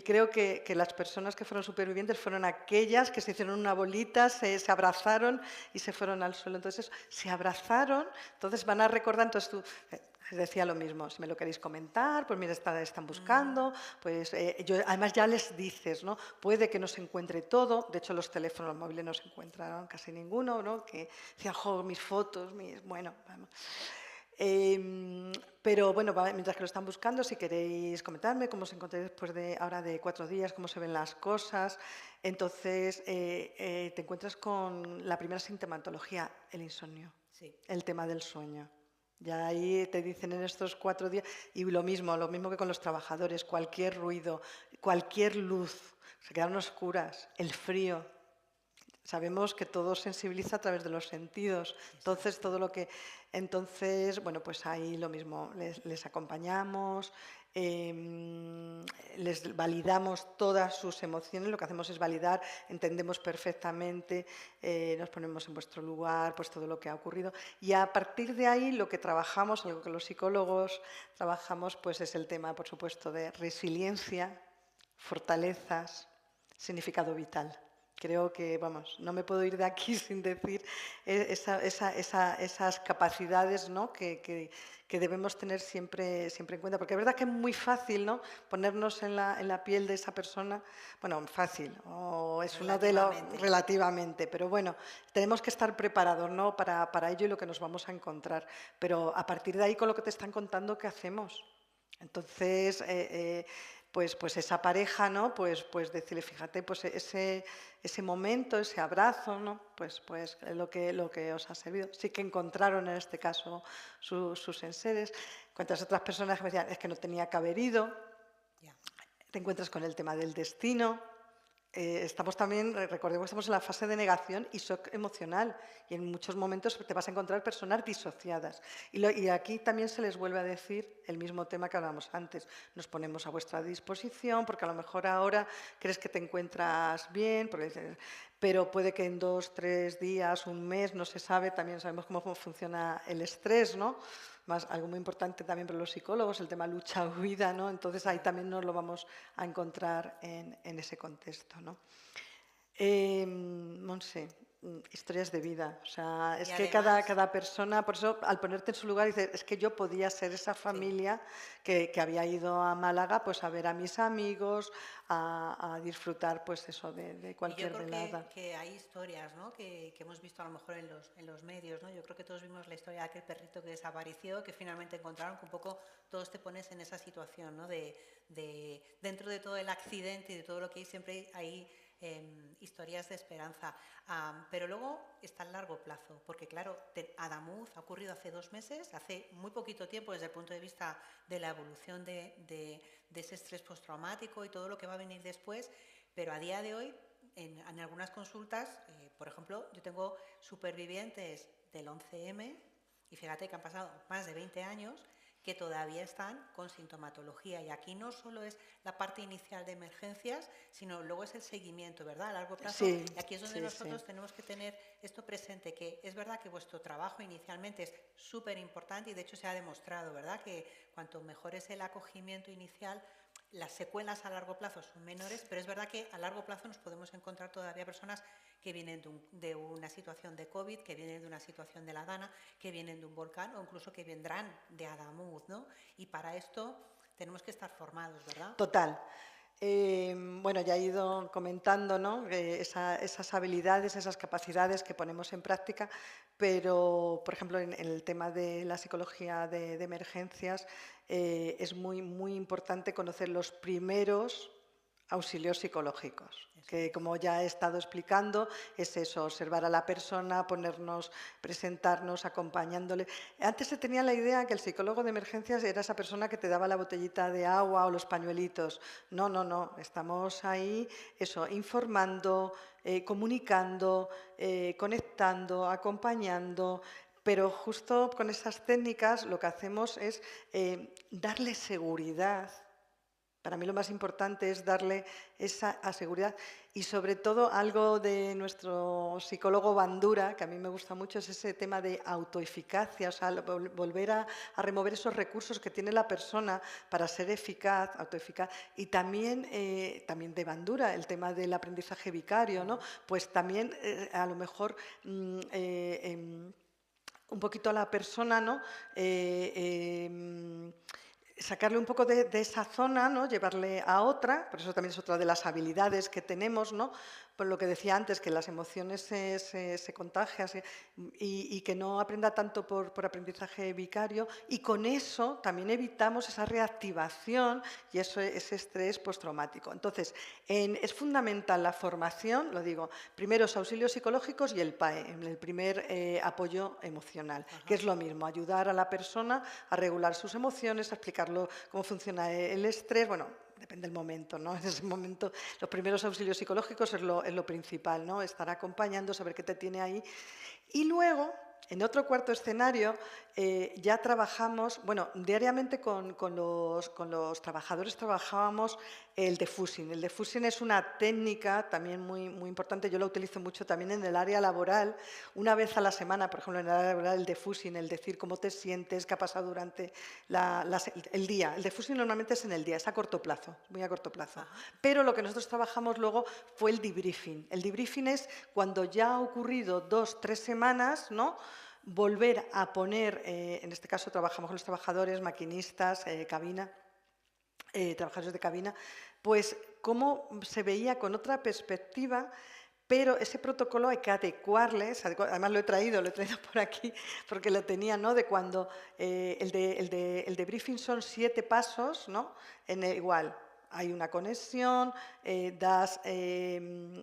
Creo que las personas que fueron supervivientes fueron aquellas que se hicieron una bolita, se abrazaron y se fueron al suelo. Entonces se abrazaron, entonces van a recordar, entonces tú... Les decía lo mismo, si me lo queréis comentar, pues mira, están buscando, pues además ya les dices, ¿no? Puede que no se encuentre todo, de hecho los teléfonos móviles no se encontraron casi ninguno, ¿no? Que decían, jo, mis fotos, bueno, vamos. Pero bueno, mientras que lo están buscando, si queréis comentarme cómo os encontráis después de ahora de 4 días, cómo se ven las cosas, entonces te encuentras con la primera sintomatología, el insomnio, sí. El tema del sueño. Ya ahí te dicen en estos 4 días, y lo mismo que con los trabajadores, cualquier ruido, cualquier luz, se quedaron oscuras, el frío. Sabemos que todo sensibiliza a través de los sentidos, entonces todo lo que... Entonces, bueno, pues ahí lo mismo, les acompañamos, les validamos todas sus emociones, lo que hacemos es validar, entendemos perfectamente, nos ponemos en vuestro lugar, pues todo lo que ha ocurrido, y a partir de ahí lo que trabajamos, algo que los psicólogos trabajamos, pues es el tema, por supuesto, de resiliencia, fortalezas, significado vital. Creo que, vamos, no me puedo ir de aquí sin decir esas capacidades, ¿no? que debemos tener siempre en cuenta. Porque es verdad que es muy fácil, ¿no? Ponernos en la piel de esa persona. Bueno, fácil, o es uno de los... Relativamente. Pero bueno, tenemos que estar preparados, ¿no? Para ello y lo que nos vamos a encontrar. Pero a partir de ahí, con lo que te están contando, ¿qué hacemos? Entonces... pues esa pareja, ¿no? Pues decirle, fíjate, pues ese momento, ese abrazo, ¿no? Pues lo que os ha servido. Sí que encontraron en este caso sus enseres. Encuentras otras personas que me decían, es que no tenía que haber ido. Yeah. Te encuentras con el tema del destino. Estamos también, recordemos que estamos en la fase de negación y shock emocional, y en muchos momentos te vas a encontrar personas disociadas. Y aquí también se les vuelve a decir el mismo tema que hablábamos antes. Nos ponemos a vuestra disposición porque a lo mejor ahora crees que te encuentras bien, pero puede que en 2, 3 días, un mes, no se sabe, también sabemos cómo funciona el estrés, ¿no? Más, algo muy importante también para los psicólogos, el tema lucha-huida, ¿no? Entonces ahí también nos lo vamos a encontrar en ese contexto, ¿no? Monse, historias de vida. O sea, es que además, cada persona, por eso al ponerte en su lugar, dices, es que yo podía ser esa familia que había ido a Málaga pues a ver a mis amigos, a disfrutar pues eso de cualquier velada. Yo creo que hay historias, ¿no? que hemos visto a lo mejor en los medios, ¿no? Yo creo que todos vimos la historia de aquel perrito que desapareció, que finalmente encontraron, que un poco todos te pones en esa situación, ¿no? Dentro de todo el accidente y de todo lo que hay, siempre hay historias de esperanza. Pero luego está el largo plazo, porque claro, Adamuz ha ocurrido hace 2 meses, hace muy poquito tiempo desde el punto de vista de la evolución de ese estrés postraumático y todo lo que va a venir después, pero a día de hoy, en algunas consultas, por ejemplo, yo tengo supervivientes del 11M, y fíjate que han pasado más de 20 años, que todavía están con sintomatología. Y aquí no solo es la parte inicial de emergencias, sino luego es el seguimiento, ¿verdad? A largo plazo. Sí, Y aquí es donde sí, nosotros sí. tenemos que tener esto presente, que es verdad que vuestro trabajo inicialmente es súper importante y de hecho se ha demostrado, ¿verdad? Que cuanto mejor es el acogimiento inicial, las secuelas a largo plazo son menores, pero es verdad que a largo plazo nos podemos encontrar todavía personas que vienen de una situación de COVID, que vienen de una situación de la Dana, que vienen de un volcán o incluso que vendrán de Adamuz, ¿no? Y para esto tenemos que estar formados, ¿verdad? Total. Bueno, ya he ido comentando, ¿no? Esas habilidades, esas capacidades que ponemos en práctica, pero, por ejemplo, en el tema de la psicología de emergencias, es muy, muy importante conocer los primeros auxilios psicológicos, Eso que es. como ya he estado explicando, es eso, observar a la persona, ponernos, presentarnos, acompañándole. Antes se tenía la idea que el psicólogo de emergencias era esa persona que te daba la botellita de agua o los pañuelitos. No, no, no, estamos ahí, eso, informando, comunicando, conectando, acompañando, pero justo con esas técnicas lo que hacemos es darle seguridad. Para mí lo más importante es darle esa seguridad y sobre todo algo de nuestro psicólogo Bandura, que a mí me gusta mucho, es ese tema de autoeficacia, o sea, volver a remover esos recursos que tiene la persona para ser eficaz, autoeficaz. Y también, también de Bandura, el tema del aprendizaje vicario, ¿no? Pues también a lo mejor un poquito a la persona, ¿no? Sacarle un poco de esa zona, ¿no? Llevarle a otra, por eso también es otra de las habilidades que tenemos, ¿no? Por lo que decía antes, que las emociones se contagian y que no aprenda tanto por aprendizaje vicario, y con eso también evitamos esa reactivación y ese estrés postraumático. Entonces, es fundamental la formación, lo digo, primeros auxilios psicológicos y el PAE, el primer apoyo emocional, que es lo mismo, ayudar a la persona a regular sus emociones, a explicarlo cómo funciona el estrés, bueno, depende del momento, ¿no? En ese momento los primeros auxilios psicológicos es lo principal, ¿no? Estar acompañando, saber qué te tiene ahí. Y luego, en otro cuarto escenario, ya trabajamos, bueno, diariamente con los trabajadores trabajábamos el defusing. El defusing es una técnica también muy, muy importante, yo la utilizo mucho también en el área laboral. Una vez a la semana, por ejemplo, en el área laboral, el defusing, el decir cómo te sientes, qué ha pasado durante el día. El defusing normalmente es en el día, es a corto plazo, muy a corto plazo. Ajá. Pero lo que nosotros trabajamos luego fue el debriefing. El debriefing es cuando ya ha ocurrido 2, 3 semanas, ¿no? Volver a poner, en este caso trabajamos con los trabajadores, maquinistas, cabina, trabajadores de cabina, pues cómo se veía con otra perspectiva, pero ese protocolo hay que adecuarles, además lo he traído por aquí, porque lo tenía, ¿no? De cuando el debriefing son 7 pasos, ¿no? Igual, hay una conexión,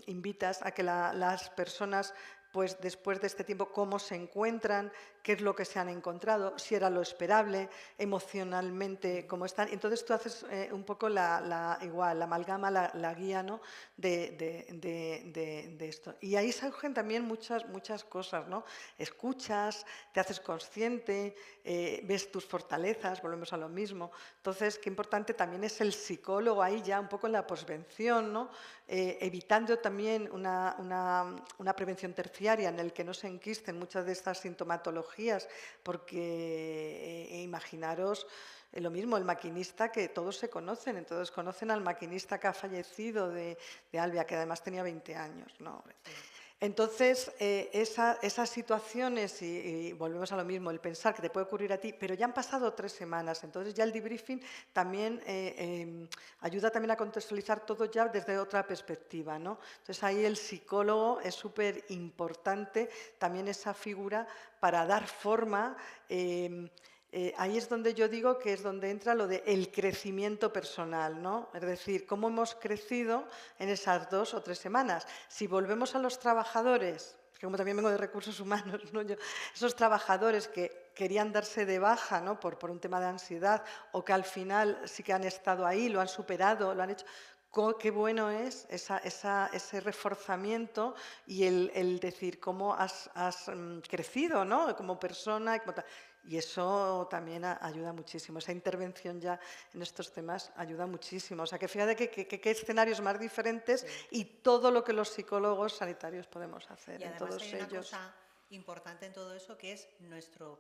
invitas a que las personas, pues después de este tiempo, cómo se encuentran, qué es lo que se han encontrado, si era lo esperable, emocionalmente, cómo están. Entonces tú haces un poco la amalgama, la guía, ¿no? de esto. Y ahí surgen también muchas cosas, ¿no? Escuchas, te haces consciente, ves tus fortalezas, volvemos a lo mismo. Entonces, qué importante también es el psicólogo ahí ya un poco en la posvención, ¿no? Evitando también una prevención terciaria en el que no se enquisten muchas de estas sintomatologías, porque imaginaros lo mismo, el maquinista, que todos se conocen, entonces conocen al maquinista que ha fallecido de Albia, que además tenía 20 años, ¿no? Sí. Entonces, esas situaciones, y volvemos a lo mismo, el pensar que te puede ocurrir a ti, pero ya han pasado 3 semanas, entonces ya el debriefing también ayuda también a contextualizar todo ya desde otra perspectiva, ¿no? Entonces ahí el psicólogo es súper importante, también esa figura para dar forma, ahí es donde yo digo que es donde entra lo de el crecimiento personal, ¿no? Es decir, cómo hemos crecido en esas 2 o 3 semanas. Si volvemos a los trabajadores, que como también vengo de recursos humanos, ¿no? Esos trabajadores que querían darse de baja, ¿no? por un tema de ansiedad, o que al final sí que han estado ahí, lo han superado, lo han hecho. Qué bueno es ese reforzamiento y el decir cómo has crecido, ¿no? Como persona. Y eso también ayuda muchísimo. Esa intervención ya en estos temas ayuda muchísimo. O sea, que fíjate qué escenarios más diferentes y todo lo que los psicólogos sanitarios podemos hacer Y en además todos hay una ellos. cosa importante en todo eso que es nuestro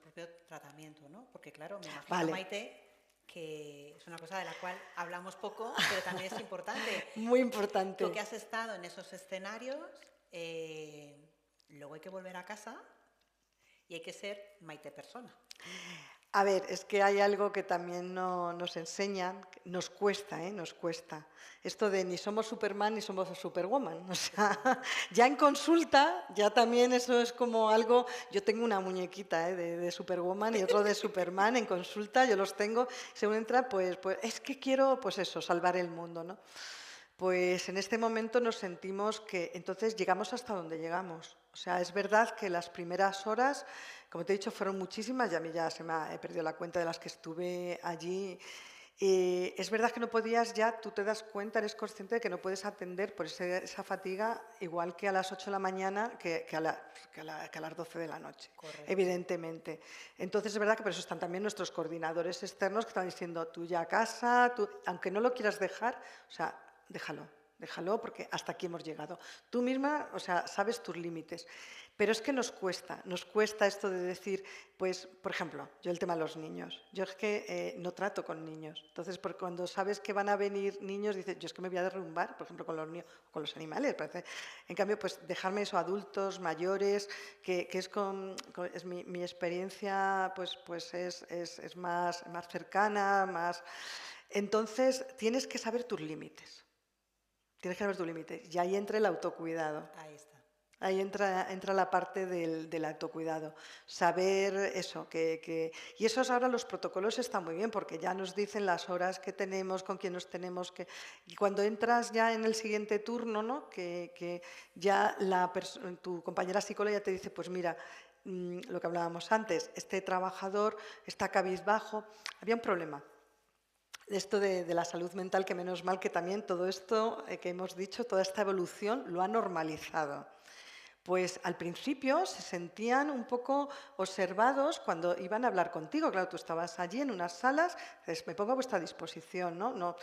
propio tratamiento, ¿no? Porque claro, me imagino, Vale. Maite, que es una cosa de la cual hablamos poco, pero también es importante. Muy importante. Tú que has estado en esos escenarios, luego hay que volver a casa y hay que ser Maite persona. A ver, es que hay algo que también nos enseñan, nos cuesta, nos cuesta. Esto de ni somos Superman ni somos Superwoman. O sea, ya en consulta, ya también eso es como algo. Yo tengo una muñequita de Superwoman y otro de Superman en consulta, yo los tengo. Según entra, pues es que quiero, pues eso, salvar el mundo, ¿no? Pues en este momento nos sentimos que entonces llegamos hasta donde llegamos. O sea, es verdad que las primeras horas, como te he dicho, fueron muchísimas y a mí ya he perdido la cuenta de las que estuve allí. Es verdad que no podías ya, tú te das cuenta, eres consciente de que no puedes atender por esa fatiga igual que a las 8 de la mañana que a las 12 de la noche, Correcto. Evidentemente. Entonces es verdad que por eso están también nuestros coordinadores externos que están diciendo, tú ya a casa, aunque no lo quieras dejar, o sea, déjalo porque hasta aquí hemos llegado. Tú misma, o sea, sabes tus límites. Pero es que nos cuesta esto de decir, pues, por ejemplo, yo el tema de los niños. Yo es que no trato con niños. Entonces, cuando sabes que van a venir niños, dices, yo es que me voy a derrumbar, por ejemplo, con los niños, con los animales. Parece. En cambio, pues dejarme eso, adultos, mayores, que es mi experiencia, pues es más cercana, más. Entonces, tienes que saber tus límites. Tienes que saber tus límites. Y ahí entra el autocuidado. Ahí está. Ahí entra la parte del autocuidado. Saber eso. Y esos ahora los protocolos están muy bien porque ya nos dicen las horas que tenemos, con quién nos tenemos que. Y cuando entras ya en el siguiente turno, ¿no? que ya tu compañera psicóloga ya te dice, pues mira, lo que hablábamos antes, este trabajador está cabizbajo. Había un problema. Esto de la salud mental, que menos mal que también todo esto que hemos dicho, toda esta evolución lo ha normalizado. Pues al principio se sentían un poco observados cuando iban a hablar contigo. Claro, tú estabas allí en unas salas, dices, me pongo a vuestra disposición, ¿no?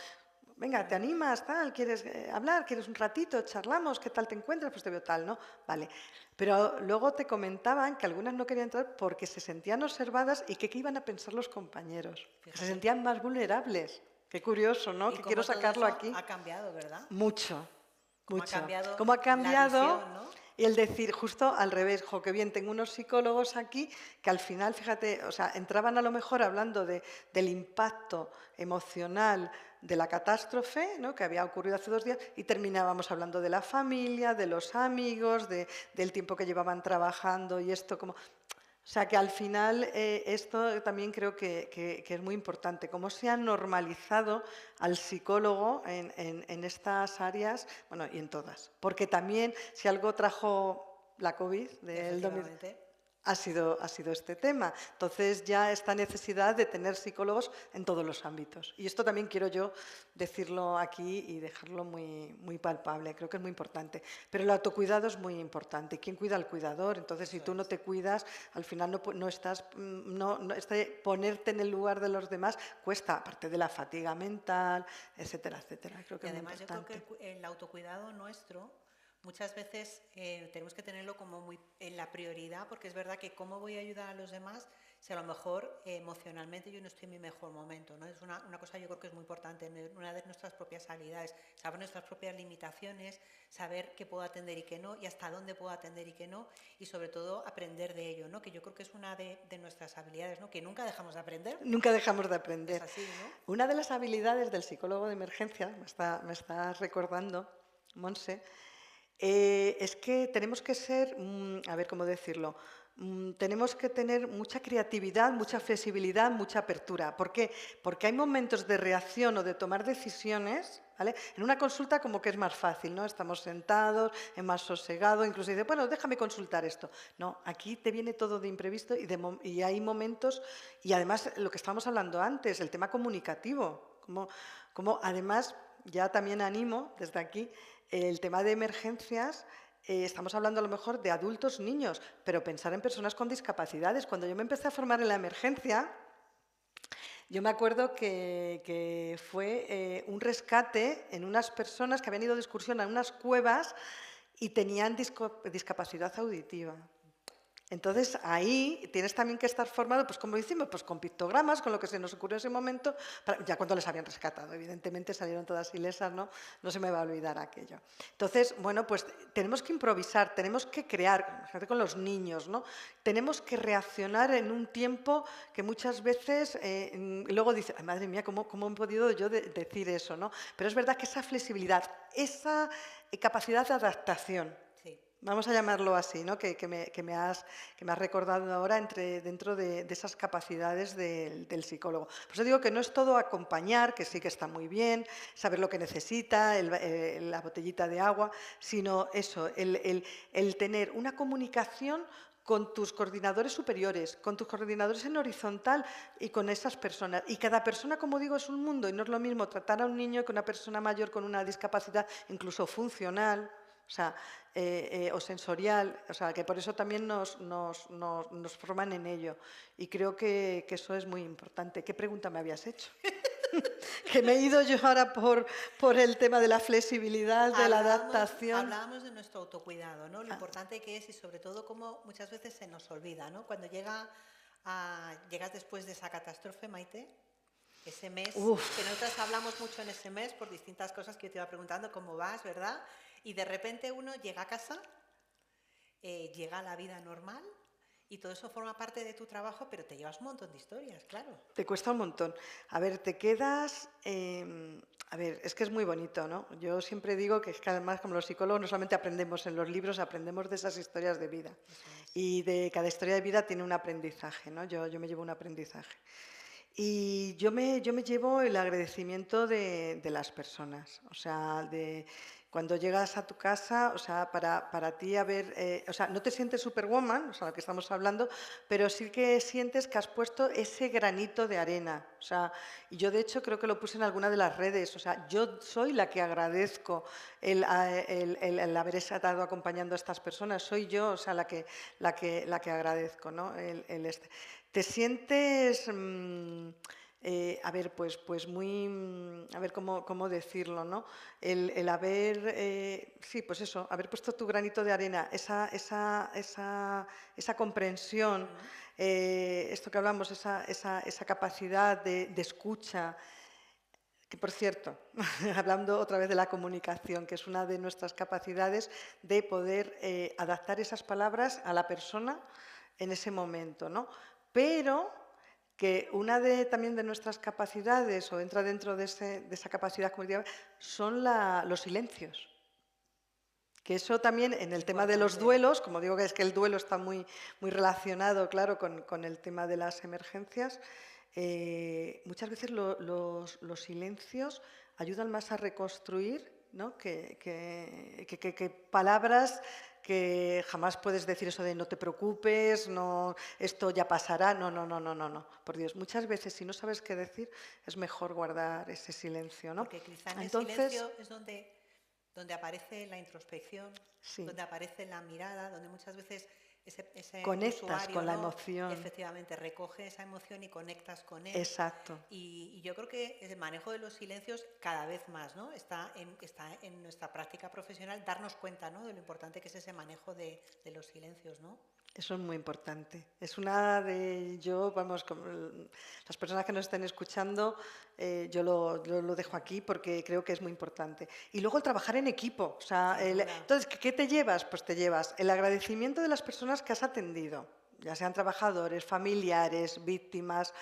Venga, ¿te animas? Tal, ¿quieres hablar? ¿Quieres un ratito? ¿Charlamos? ¿Qué tal te encuentras? Pues te veo tal, ¿no? Vale. Pero luego te comentaban que algunas no querían entrar porque se sentían observadas y que qué iban a pensar los compañeros. Fíjate. Se sentían más vulnerables. Qué curioso, ¿no? Y Que quiero sacarlo aquí. Ha cambiado, ¿verdad? Mucho. Mucho. ¿Cómo ha cambiado? La visión, ¿no? Y el decir justo al revés, jo, qué bien, tengo unos psicólogos aquí que al final, fíjate, o sea, entraban a lo mejor hablando del impacto emocional de la catástrofe, ¿no? Que había ocurrido hace 2 días, y terminábamos hablando de la familia, de los amigos, del tiempo que llevaban trabajando y esto como. O sea que al final esto también creo que es muy importante, cómo se ha normalizado al psicólogo en estas áreas, bueno, y en todas. Porque también si algo trajo la COVID del 2020, ha sido este tema. Entonces ya esta necesidad de tener psicólogos en todos los ámbitos. Y esto también quiero yo decirlo aquí y dejarlo muy, muy palpable. Creo que es muy importante. Pero el autocuidado es muy importante. ¿Quién cuida al cuidador? Entonces, si tú no te cuidas, al final ponerte en el lugar de los demás cuesta, aparte de la fatiga mental, etcétera, etcétera. Creo que y es además muy importante. yo creo que el autocuidado nuestro muchas veces tenemos que tenerlo como muy en la prioridad, porque es verdad que cómo voy a ayudar a los demás si a lo mejor emocionalmente yo no estoy en mi mejor momento, ¿no? Es una cosa yo creo que es muy importante, una de nuestras propias habilidades, saber nuestras propias limitaciones, saber qué puedo atender y qué no, y hasta dónde puedo atender y qué no, y sobre todo aprender de ello, ¿no? Que yo creo que es una de nuestras habilidades, ¿no? Que nunca dejamos de aprender. Nunca dejamos de aprender. Es así, ¿no? Una de las habilidades del psicólogo de emergencia, me está recordando, Monse, es que tenemos que ser, a ver cómo decirlo, tenemos que tener mucha creatividad, mucha flexibilidad, mucha apertura. ¿Por qué? Porque hay momentos de reacción o de tomar decisiones, ¿vale? En una consulta como que es más fácil, ¿no? Estamos sentados, es más sosegado, incluso dice, bueno, déjame consultar esto. No, aquí te viene todo de imprevisto y hay momentos, y además lo que estábamos hablando antes, el tema comunicativo, como además ya también animo desde aquí el tema de emergencias. Estamos hablando a lo mejor de adultos, niños, pero pensar en personas con discapacidades. Cuando yo me empecé a formar en la emergencia, yo me acuerdo que fue un rescate en unas personas que habían ido de excursión a unas cuevas y tenían discapacidad auditiva. Entonces, ahí tienes también que estar formado, pues como hicimos, pues con pictogramas, con lo que se nos ocurrió en ese momento, ya cuando les habían rescatado, evidentemente salieron todas ilesas, ¿no? No se me va a olvidar aquello. Entonces, bueno, pues tenemos que improvisar, tenemos que crear, imagínate con los niños, ¿no? Tenemos que reaccionar en un tiempo que muchas veces luego dice, ay, madre mía, ¿cómo he podido yo decir eso, ¿no? Pero es verdad que esa flexibilidad, esa capacidad de adaptación, vamos a llamarlo así, ¿no? que me has recordado ahora dentro de esas capacidades del psicólogo. Por eso digo que no es todo acompañar, que sí que está muy bien, saber lo que necesita, la botellita de agua, sino eso, el tener una comunicación con tus coordinadores superiores, con tus coordinadores en horizontal y con esas personas. Y cada persona, como digo, es un mundo y no es lo mismo tratar a un niño que una persona mayor con una discapacidad incluso funcional, o sea, o sensorial, o sea, que por eso también nos forman en ello. Y creo que eso es muy importante. ¿Qué pregunta me habías hecho? Que me he ido yo ahora por el tema de la flexibilidad, de la adaptación. Hablábamos de nuestro autocuidado, ¿no? Lo importante que es y sobre todo cómo muchas veces se nos olvida, ¿no? Cuando llegas después de esa catástrofe, Maite, ese mes, que nosotras hablamos mucho en ese mes por distintas cosas que yo te iba preguntando, cómo vas, ¿verdad? Y de repente uno llega a casa, llega a la vida normal y todo eso forma parte de tu trabajo, pero te llevas un montón de historias, claro. Te cuesta un montón. A ver, te quedas... a ver, es que es muy bonito, ¿no? Yo siempre digo que es que además como los psicólogos no solamente aprendemos en los libros, aprendemos de esas historias de vida. Y de cada historia de vida tiene un aprendizaje, ¿no? Yo me llevo un aprendizaje. Y yo me llevo el agradecimiento de las personas, o sea, cuando llegas a tu casa, o sea, para ti o sea, no te sientes superwoman, o sea, lo que estamos hablando, pero sí que sientes que has puesto ese granito de arena, o sea, y yo de hecho creo que lo puse en alguna de las redes, o sea, yo soy la que agradezco el haber estado acompañando a estas personas, soy yo, o sea, la que agradezco, ¿no? Te sientes, a ver, pues muy, a ver cómo decirlo, ¿no? El haber, sí, pues eso, haber puesto tu granito de arena, esa comprensión, esto que hablamos, esa capacidad de escucha, que por cierto, hablando otra vez de la comunicación, que es una de nuestras capacidades de poder adaptar esas palabras a la persona en ese momento, ¿no? Pero que una también de nuestras capacidades, o entra dentro de esa capacidad comunicativa, son los silencios. Que eso también en el tema de los duelos, como digo que es que el duelo está muy relacionado, claro, con el tema de las emergencias, muchas veces los silencios ayudan más a reconstruir, ¿no? que palabras que jamás puedes decir eso de no te preocupes, no, esto ya pasará, no, por Dios. Muchas veces si no sabes qué decir es mejor guardar ese silencio, ¿no? Porque quizá en el silencio es donde aparece la introspección, sí, donde aparece la mirada, donde muchas veces ese conectas usuario, con la ¿no? Emoción. Efectivamente, recoge esa emoción y conectas con él. Exacto. Y yo creo que el manejo de los silencios cada vez más, ¿no? Está en nuestra práctica profesional darnos cuenta, ¿no? De lo importante que es ese manejo de los silencios, ¿no? Eso es muy importante. Es una de... Vamos, como las personas que nos estén escuchando, yo lo dejo aquí porque creo que es muy importante. Y luego el trabajar en equipo. O sea, entonces, ¿qué te llevas? Pues te llevas el agradecimiento de las personas que has atendido. ya sean trabajadores, familiares, víctimas,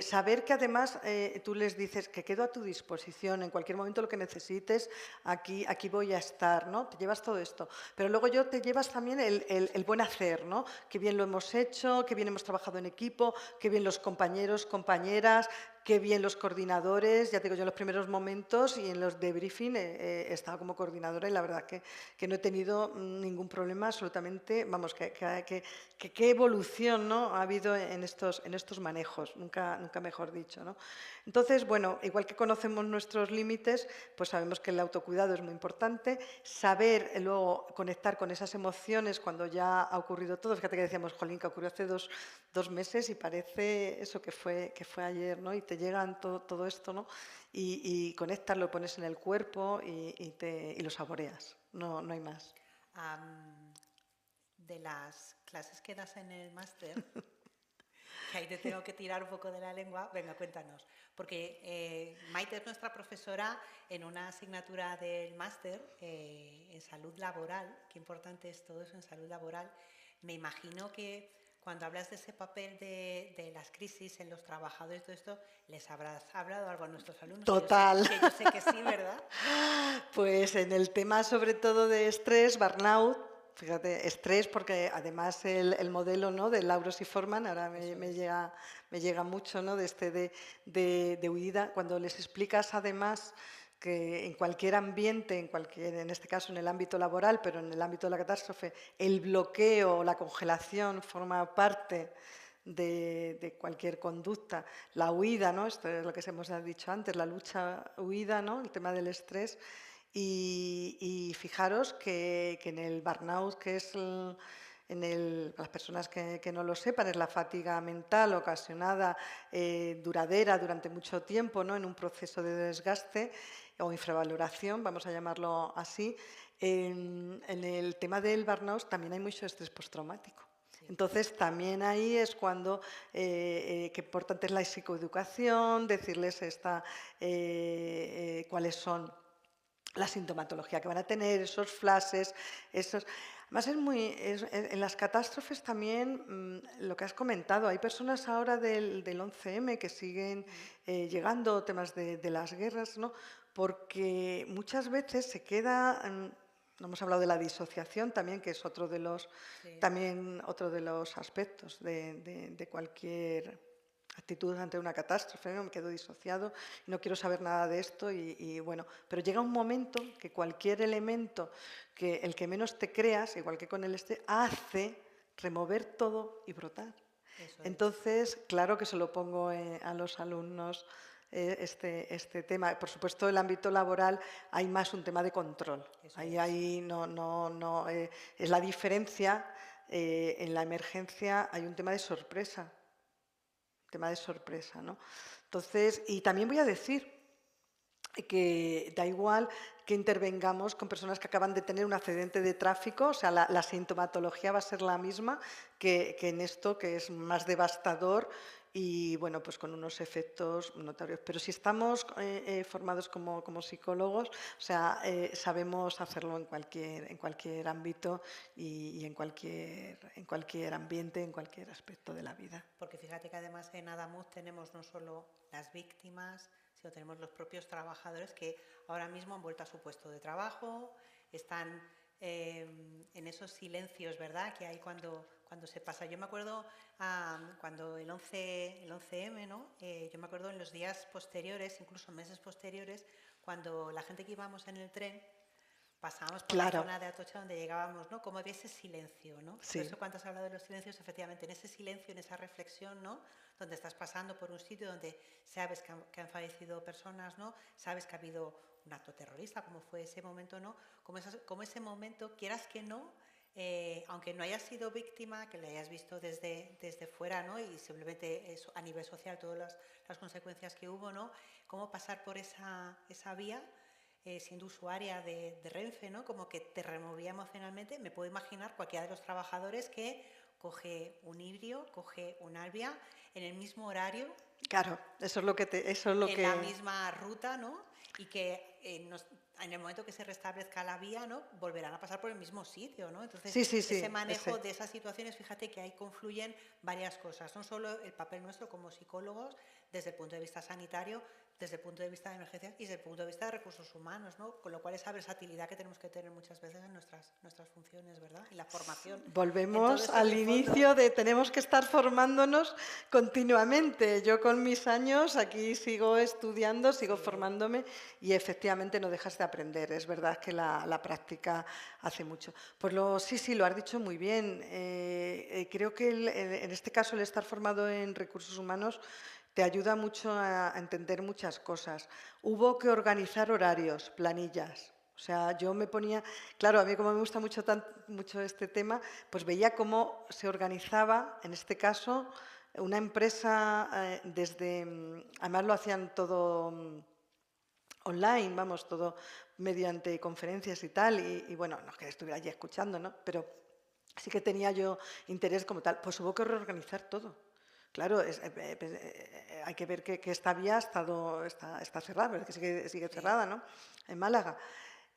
saber que además tú les dices que quedo a tu disposición, en cualquier momento lo que necesites, aquí voy a estar, ¿no? Te llevas todo esto. Pero luego te llevas también el buen hacer, ¿no? Qué bien lo hemos hecho, qué bien hemos trabajado en equipo, qué bien los compañeros, compañeras, qué bien los coordinadores. Ya te digo, yo en los primeros momentos y en los de briefing he estado como coordinadora y la verdad que no he tenido ningún problema absolutamente. Vamos, qué evolución, ¿no?, ha habido en estos manejos, nunca mejor dicho, ¿no? Entonces, bueno, igual que conocemos nuestros límites, pues sabemos que el autocuidado es muy importante. Saber luego conectar con esas emociones cuando ya ha ocurrido todo. Fíjate que decíamos, jolín, que ocurrió hace dos meses y parece eso que fue ayer, ¿no? Y te llegan todo esto, ¿no? Y conectas, lo pones en el cuerpo y lo saboreas. No hay más. De las clases que das en el máster, que ahí te tengo que tirar un poco de la lengua, venga, cuéntanos. Porque Maite es nuestra profesora en una asignatura del máster en salud laboral. Qué importante es todo eso en salud laboral. Me imagino que cuando hablas de ese papel de las crisis en los trabajadores, todo esto, les habrás hablado algo a nuestros alumnos. Total. Que yo sé que sí, ¿verdad? Pues en el tema sobre todo de estrés, burnout, fíjate, estrés, porque además el modelo, ¿no?, de Lauros y Forman, ahora me llega mucho, ¿no?, de huida, cuando les explicas además que en cualquier ambiente, en este caso en el ámbito laboral, pero en el ámbito de la catástrofe, el bloqueo, la congelación forma parte de cualquier conducta. La huida, ¿no?, esto es lo que hemos dicho antes, la lucha-huida, ¿no?, el tema del estrés. Y fijaros que en el burnout, que es las personas que no lo sepan, es la fatiga mental ocasionada, duradera durante mucho tiempo, ¿no?, en un proceso de desgaste o infravaloración, vamos a llamarlo así. En el tema del burnout también hay mucho estrés postraumático. Entonces, también ahí es cuando, qué importante es la psicoeducación, decirles cuáles son la sintomatología que van a tener, esos flashes, Además, en las catástrofes también, lo que has comentado, hay personas ahora del 11M que siguen llegando, temas de las guerras, ¿no?, porque muchas veces se queda... No hemos hablado de la disociación también, que es otro de los aspectos de cualquier actitud ante una catástrofe, ¿no? Me quedo disociado, no quiero saber nada de esto bueno, pero llega un momento que cualquier elemento, el que menos te creas, igual que con el hace remover todo y brotar. Entonces, claro que se lo pongo a los alumnos este tema. Por supuesto, el ámbito laboral hay más un tema de control. Ahí no es la diferencia. En la emergencia hay un tema de sorpresa. ¿No? Entonces, y también voy a decir que da igual que intervengamos con personas que acaban de tener un accidente de tráfico, o sea, la sintomatología va a ser la misma que en esto, que es más devastador y, bueno, pues con unos efectos notorios. Pero si estamos formados como psicólogos, o sea, sabemos hacerlo en cualquier ámbito y en cualquier ambiente, en cualquier aspecto de la vida. Porque fíjate que además en Adamuz tenemos no solo las víctimas, sino tenemos los propios trabajadores que ahora mismo han vuelto a su puesto de trabajo, están en esos silencios, ¿verdad?, que hay cuando se pasa. Yo me acuerdo cuando el 11M, ¿no?, yo me acuerdo en los días posteriores, incluso meses posteriores, cuando la gente que íbamos en el tren pasábamos por la zona de Atocha donde llegábamos, ¿no?, como había ese silencio, ¿no? Sí. Por eso cuando has hablado de los silencios, efectivamente, en ese silencio, en esa reflexión, ¿no?, donde estás pasando por un sitio donde sabes que han fallecido personas, ¿no?, sabes que ha habido un acto terrorista, como fue ese momento, ¿no?, como ese momento, quieras que no, aunque no hayas sido víctima, que lo hayas visto desde fuera, ¿no?, y simplemente eso, a nivel social, todas las consecuencias que hubo, ¿no?, cómo pasar por esa vía, siendo usuaria de Renfe, ¿no?, como que te removía emocionalmente. Me puedo imaginar cualquiera de los trabajadores que coge un Ibrio, coge un Albia en el mismo horario. Claro, eso es lo que... En la misma ruta, ¿no? Y que en el momento que se restablezca la vía, ¿no? Volverán a pasar por el mismo sitio, ¿no? Entonces, Sí, sí, sí, ese manejo de esas situaciones, fíjate que ahí confluyen varias cosas, no solo el papel nuestro como psicólogos, desde el punto de vista sanitario, desde el punto de vista de emergencias y desde el punto de vista de recursos humanos, ¿no? Con lo cual esa versatilidad que tenemos que tener muchas veces en nuestras funciones, ¿verdad? Y la formación. En todo Volvemos esto, en al el fondo, inicio de tenemos que estar formándonos continuamente. Yo con mis años aquí sigo estudiando, sigo sí, formándome y efectivamente no dejas de aprender. Es verdad que la práctica hace mucho. Pues sí, sí, lo has dicho muy bien. Creo que en este caso el estar formado en recursos humanos te ayuda mucho a entender muchas cosas. Hubo que organizar horarios, planillas. O sea, yo me ponía, claro, a mí como me gusta mucho este tema, pues veía cómo se organizaba, en este caso, una empresa además lo hacían todo online, vamos, todo mediante conferencias y tal, y bueno, no es que estuviera allí escuchando, ¿no? Pero sí que tenía yo interés como tal, pues hubo que reorganizar todo. Claro, hay que ver que esta vía está cerrada, pero es que sigue sí, cerrada, ¿no? En Málaga.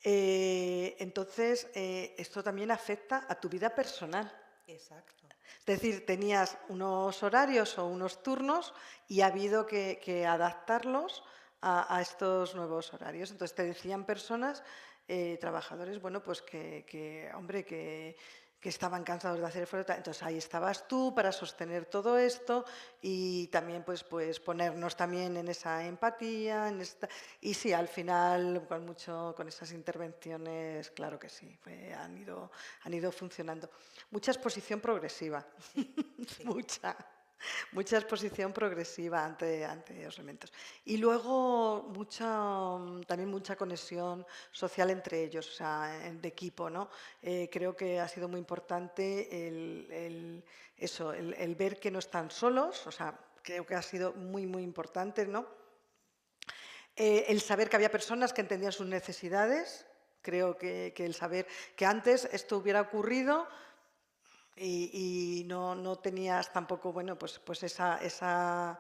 Entonces, esto también afecta a tu vida personal. exacto. Es decir, tenías unos horarios o unos turnos y ha habido que adaptarlos a estos nuevos horarios. Entonces, te decían personas, trabajadores, bueno, pues hombre, que estaban cansados de hacer esfuerzo. Entonces, ahí estabas tú para sostener todo esto y también, pues ponernos también en esa empatía, y sí, al final, con esas intervenciones, claro que sí, han ido funcionando. Mucha exposición progresiva, Sí, sí. mucha, mucha exposición progresiva ante los elementos. Y luego también mucha conexión social entre ellos, o sea, de equipo, ¿no? Creo que ha sido muy importante el ver que no están solos, o sea, creo que ha sido muy, muy importante, ¿no? El saber que había personas que entendían sus necesidades, creo que el saber que antes esto hubiera ocurrido y no tenías tampoco, bueno, pues esa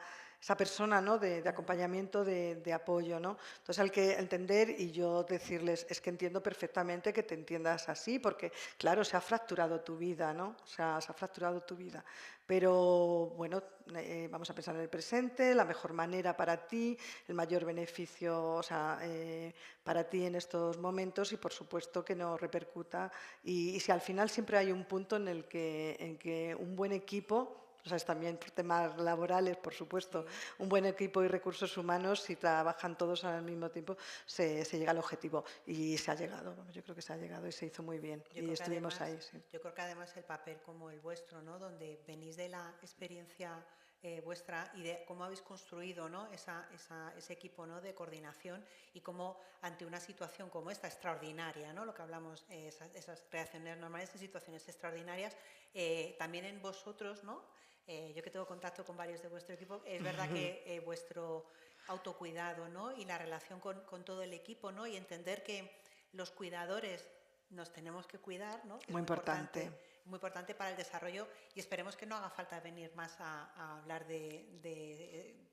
persona, ¿no? de acompañamiento, de apoyo, ¿no? Entonces hay que entender y yo decirles, es que entiendo perfectamente que te entiendas así, porque claro, se ha fracturado tu vida, ¿no? O sea, se ha fracturado tu vida. Pero bueno, vamos a pensar en el presente, la mejor manera para ti, el mayor beneficio, o sea, para ti en estos momentos y por supuesto que no repercuta. Y si al final siempre hay un punto en que un buen equipo, o sea, es también por temas laborales, por supuesto, Sí, un buen equipo y recursos humanos, si trabajan todos al mismo tiempo, se llega al objetivo. Y se ha llegado, yo creo que se ha llegado y se hizo muy bien. yo Y creo que estuvimos además, ahí, sí. yo creo que además el papel como el vuestro, ¿no? Donde venís de la experiencia vuestra y de cómo habéis construido, ¿no? Ese equipo, ¿no? De coordinación y cómo ante una situación como esta extraordinaria, ¿no? Lo que hablamos, esas reacciones normales en situaciones extraordinarias, también en vosotros, ¿no? Yo que tengo contacto con varios de vuestro equipo, es verdad que vuestro autocuidado, ¿no? Y la relación con todo el equipo, ¿no? Y entender que los cuidadores nos tenemos que cuidar, ¿no? Es Muy importante. muy importante para el desarrollo y esperemos que no haga falta venir más a hablar de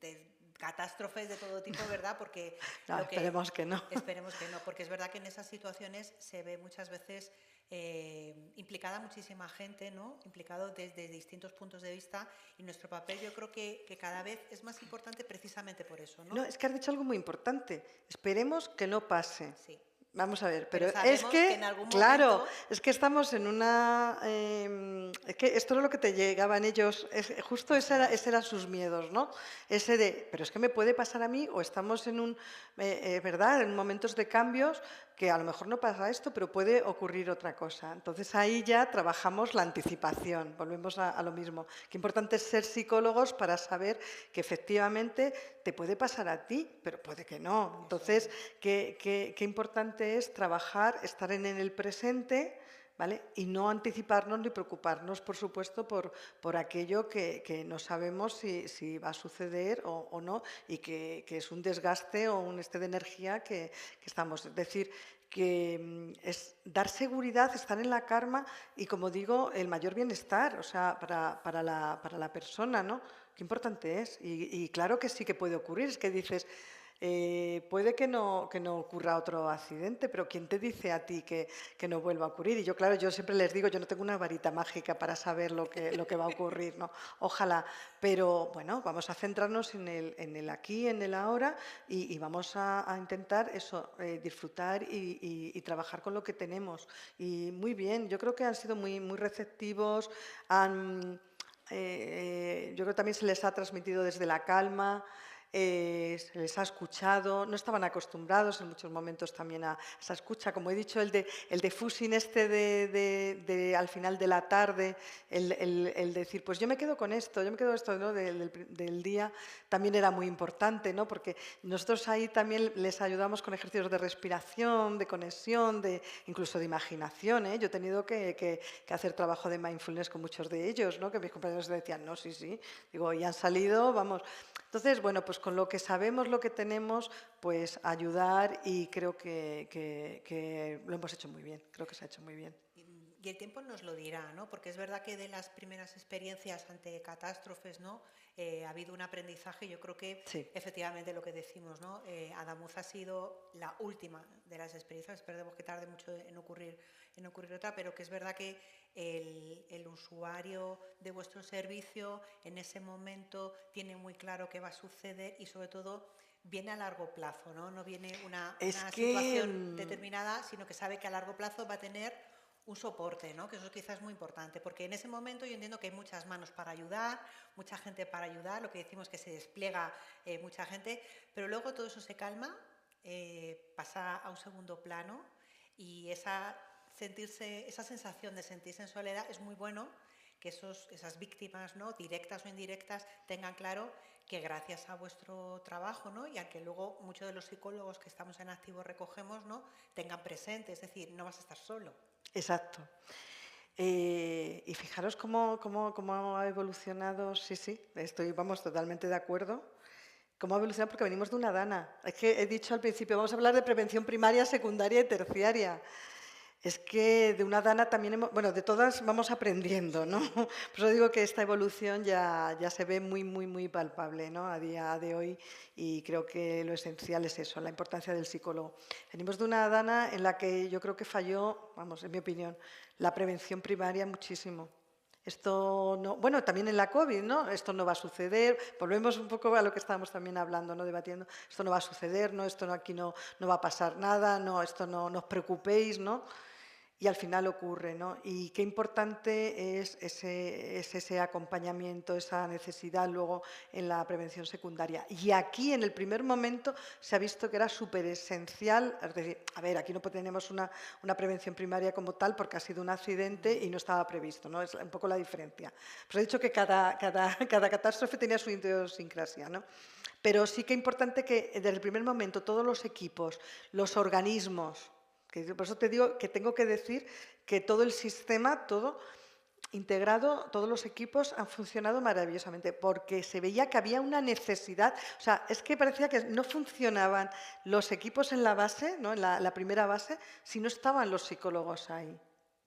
catástrofes de todo tipo, ¿verdad? Porque No, lo que esperemos que no. esperemos que no, porque es verdad que en esas situaciones se ve muchas veces implicada muchísima gente, ¿no? Implicado desde distintos puntos de vista y nuestro papel yo creo que cada vez es más importante precisamente por eso, ¿no? No, es que has dicho algo muy importante. Esperemos que no pase. Sí, Vamos a ver, pero pero es sabemos que en que, algún claro, momento, es que estamos en una... es que esto es lo que te llegaban ellos, justo eso es, ese eran sus miedos, ¿no? Pero es que me puede pasar a mí o estamos ¿verdad? En momentos de cambios que a lo mejor no pasa esto, pero puede ocurrir otra cosa. Entonces ahí ya trabajamos la anticipación, volvemos a lo mismo. Qué importante es ser psicólogos para saber que efectivamente te puede pasar a ti, pero puede que no. eso Entonces, es. qué importante es trabajar, estar en el presente, ¿vale? Y no anticiparnos ni preocuparnos, por supuesto, por aquello que no sabemos si va a suceder o no y que es un desgaste o un de energía que estamos. Es decir, que es dar seguridad, estar en la calma y, como digo, el mayor bienestar, o sea, para la persona, ¿no? Qué importante es. Y claro que sí que puede ocurrir, es que dices, Puede que no ocurra otro accidente, pero ¿quién te dice a ti que no vuelva a ocurrir? Y yo, claro, yo siempre les digo, yo no tengo una varita mágica para saber lo que va a ocurrir, ¿no? Ojalá, pero bueno, vamos a centrarnos en el aquí, en el ahora y vamos a intentar eso, disfrutar y trabajar con lo que tenemos. Y muy bien, yo creo que han sido muy receptivos, yo creo que también se les ha transmitido desde la calma, se les ha escuchado, no estaban acostumbrados en muchos momentos también a esa escucha. Como he dicho, el de Fusin este al final de la tarde, el decir, pues yo me quedo con esto, yo me quedo con esto, ¿no? Del día, también era muy importante, ¿no? Porque nosotros ahí también les ayudamos con ejercicios de respiración, de conexión, incluso de imaginación, ¿eh? Yo he tenido que hacer trabajo de mindfulness con muchos de ellos, ¿no? Que mis compañeros decían, no, sí, sí, digo, y han salido, vamos. Entonces, bueno, pues con lo que sabemos, lo que tenemos, pues ayudar y creo que lo hemos hecho muy bien, creo que se ha hecho muy bien. Y el tiempo nos lo dirá, ¿no? Porque es verdad que de las primeras experiencias ante catástrofes, ¿no? Ha habido un aprendizaje. Yo creo que Sí. efectivamente lo que decimos, ¿no? Adamuz ha sido la última de las experiencias. Esperemos que tarde mucho en ocurrir otra, pero que es verdad que el usuario de vuestro servicio en ese momento tiene muy claro qué va a suceder y sobre todo viene a largo plazo, ¿no? No viene una situación determinada, sino que sabe que a largo plazo va a tener un soporte, ¿no? Que eso quizás es muy importante, porque en ese momento yo entiendo que hay muchas manos para ayudar, mucha gente para ayudar, lo que decimos que se despliega mucha gente, pero luego todo eso se calma, pasa a un segundo plano y esa sensación de sentirse en soledad es muy bueno que esas víctimas, ¿no? Directas o indirectas, tengan claro que gracias a vuestro trabajo, ¿no? Y a que luego muchos de los psicólogos que estamos en activo recogemos, ¿no? Tengan presente, es decir, no vas a estar solo. Exacto. Y fijaros cómo ha evolucionado, sí, vamos, totalmente de acuerdo. ¿Cómo ha evolucionado? Porque venimos de una dana. Es que he dicho al principio, vamos a hablar de prevención primaria, secundaria y terciaria. Es que de una dana también bueno, de todas vamos aprendiendo, ¿no? Por eso digo que esta evolución ya se ve muy palpable, ¿no? A día de hoy, y creo que lo esencial es eso, la importancia del psicólogo. Venimos de una dana en la que yo creo que falló, vamos, en mi opinión, la prevención primaria muchísimo. Esto no, bueno, también en la COVID, ¿no? Esto no va a suceder, volvemos un poco a lo que estábamos también hablando, ¿no? Debatiendo, esto no va a suceder, ¿no? Esto aquí no va a pasar nada, no, esto no os preocupéis, ¿no? Y al final ocurre, ¿no? Y qué importante es ese acompañamiento, esa necesidad luego en la prevención secundaria. Y aquí, en el primer momento, se ha visto que era súper esencial, es decir, a ver, aquí no tenemos una prevención primaria como tal porque ha sido un accidente y no estaba previsto, ¿no? Es un poco la diferencia. Pues he dicho que cada catástrofe tenía su idiosincrasia, ¿no? Pero sí que es importante que desde el primer momento todos los equipos, los organismos, por eso te digo que tengo que decir que todo el sistema, todo integrado, todos los equipos han funcionado maravillosamente, porque se veía que había una necesidad, o sea, es que parecía que no funcionaban los equipos en la base, ¿no? En la primera base, si no estaban los psicólogos ahí.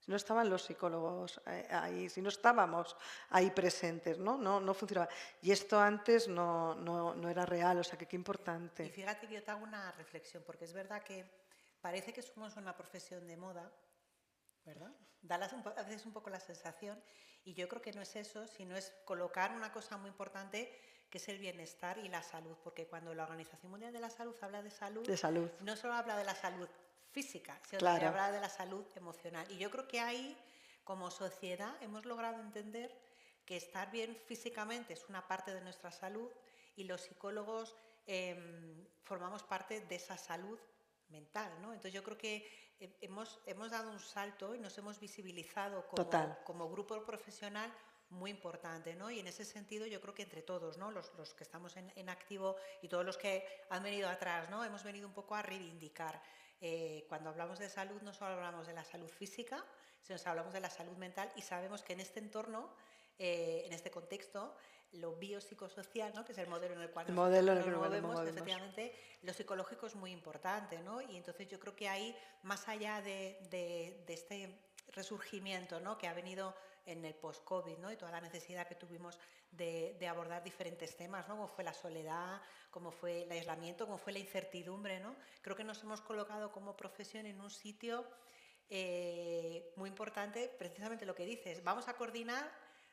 Si no estaban los psicólogos ahí, si no estábamos ahí presentes, ¿no? No funcionaba. Y esto antes no era real, o sea, que qué importante. Y fíjate que yo te hago una reflexión, porque es verdad que parece que somos una profesión de moda, ¿verdad? Da a veces un poco la sensación, y yo creo que no es eso, sino es colocar una cosa muy importante que es el bienestar y la salud, porque cuando la Organización Mundial de la Salud habla de salud, no solo habla de la salud física, sino que habla de la salud emocional. Y yo creo que ahí, como sociedad, hemos logrado entender que estar bien físicamente es una parte de nuestra salud y los psicólogos formamos parte de esa salud mental, ¿no? Entonces yo creo que hemos dado un salto y nos hemos visibilizado como grupo profesional muy importante, ¿no? Y en ese sentido yo creo que entre todos, ¿no? Los que estamos en activo y todos los que han venido atrás, ¿no? Hemos venido un poco a reivindicar. Cuando hablamos de salud no solo hablamos de la salud física, sino que hablamos de la salud mental y sabemos que en este entorno, en este contexto, lo biopsicosocial, ¿no? Que es el modelo en el cual nos movemos, efectivamente, lo psicológico es muy importante, ¿no? Y entonces yo creo que ahí, más allá de resurgimiento, ¿no?, que ha venido en el post-COVID, ¿no?, y toda la necesidad que tuvimos de abordar diferentes temas, ¿no?, como fue la soledad, como fue el aislamiento, como fue la incertidumbre, ¿no? Creo que nos hemos colocado como profesión en un sitio muy importante, precisamente lo que dices. Vamos a coordinar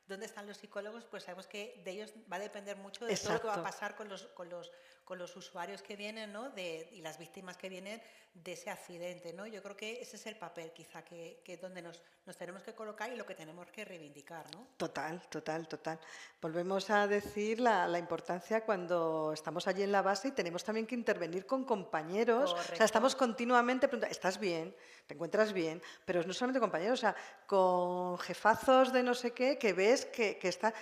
dónde están los psicólogos, pues sabemos que de ellos va a depender mucho de todo lo que va a pasar con los usuarios que vienen, ¿no?, y las víctimas que vienen de ese accidente, ¿no? Yo creo que ese es el papel quizá que es donde nos tenemos que colocar y lo que tenemos que reivindicar, ¿no? Total, total, total. Volvemos a decir la importancia cuando estamos allí en la base y tenemos también que intervenir con compañeros. Correcto. O sea, estamos continuamente preguntando, ¿estás bien? ¿Te encuentras bien? Pero no solamente compañeros, o sea, con jefazos de no sé qué, que ves que está...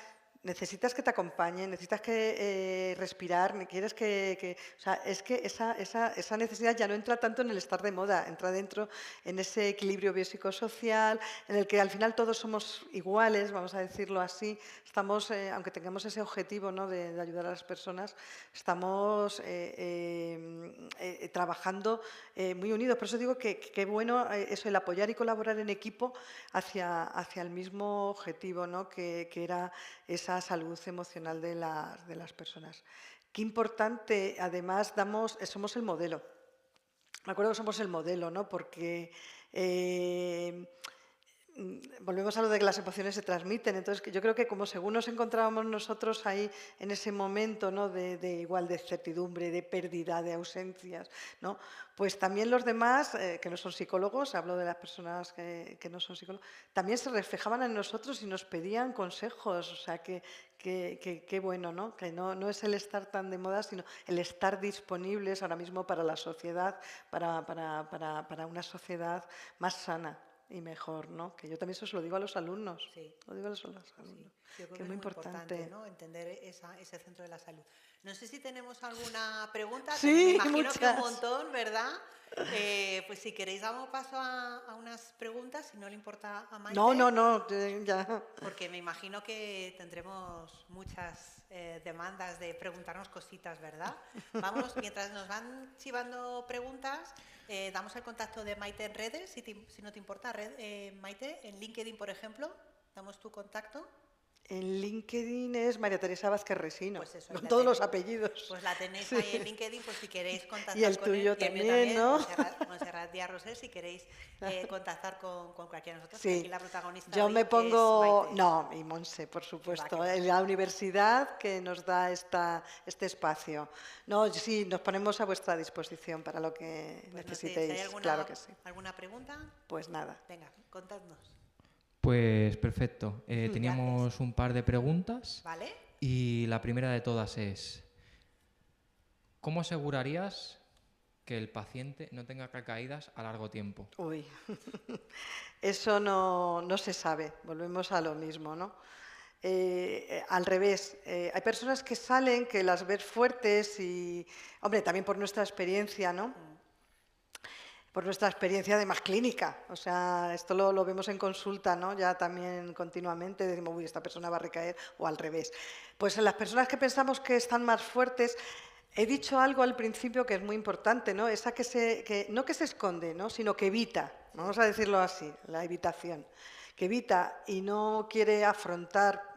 Necesitas que te acompañen, necesitas que respirar, quieres o sea, es que esa necesidad ya no entra tanto en el estar de moda, entra dentro en ese equilibrio biopsicosocial, en el que al final todos somos iguales, vamos a decirlo así, estamos, aunque tengamos ese objetivo, ¿no?, de ayudar a las personas, estamos trabajando muy unidos. Por eso digo que qué bueno eso, el apoyar y colaborar en equipo hacia el mismo objetivo, ¿no?, que era esa salud emocional de las personas. Qué importante, además, somos el modelo. Me acuerdo que somos el modelo, ¿no?, porque volvemos a lo de que las emociones se transmiten. Entonces, yo creo que como según nos encontrábamos nosotros ahí en ese momento, ¿no?, igual de certidumbre, de pérdida, de ausencias, ¿no?, pues también los demás, que no son psicólogos, hablo de las personas que no son psicólogos, también se reflejaban en nosotros y nos pedían consejos. O sea, qué bueno, ¿no?, que no es el estar tan de moda, sino el estar disponibles ahora mismo para la sociedad, para una sociedad más sana y mejor, ¿no? Que yo también eso se lo digo a los alumnos. Sí. Lo digo a los alumnos. Sí. Yo creo que que es muy importante, importante, ¿no?, entender ese centro de la salud. No sé si tenemos alguna pregunta, sí, me imagino muchas. que un montón, ¿verdad? Pues si queréis damos paso a unas preguntas, si no le importa a Maite. No, ya. Porque me imagino que tendremos muchas demandas de preguntarnos cositas, ¿verdad? Vamos, mientras nos van chivando preguntas, damos el contacto de Maite en redes, si no te importa, Maite, en LinkedIn, por ejemplo, damos tu contacto. En LinkedIn es María Teresa Vázquez Resino, pues eso, con todos los apellidos. Pues la tenéis sí. ahí en LinkedIn, pues si queréis contactar y el con tuyo él. también, Y el mío también, ¿no? Montserrat Díaz Rosell, si queréis contactar con cualquiera de nosotros, sí. que aquí la protagonista Yo hoy me pongo... es Maite. No, y Monse, por supuesto, en la universidad que nos da este espacio. No, sí, nos ponemos a vuestra disposición para lo que necesitéis, no sé, ¿si hay claro que sí. ¿Alguna pregunta? Pues nada. Venga, contadnos. Pues perfecto. Teníamos Gracias. un par de preguntas. ¿Vale? Y la primera de todas es, ¿cómo asegurarías que el paciente no tenga recaídas a largo tiempo? Uy, eso no se sabe, volvemos a lo mismo, ¿no? Al revés, hay personas que salen, que las ves fuertes y, hombre, también por nuestra experiencia, ¿no? Por nuestra experiencia de más clínica, o sea, esto lo vemos en consulta, ¿no? Ya también continuamente decimos, uy, esta persona va a recaer, o al revés. Pues en las personas que pensamos que están más fuertes, he dicho algo al principio que es muy importante, ¿no? Esa no que se esconde, ¿no?, sino que evita, vamos a decirlo así, la evitación, que evita y no quiere afrontar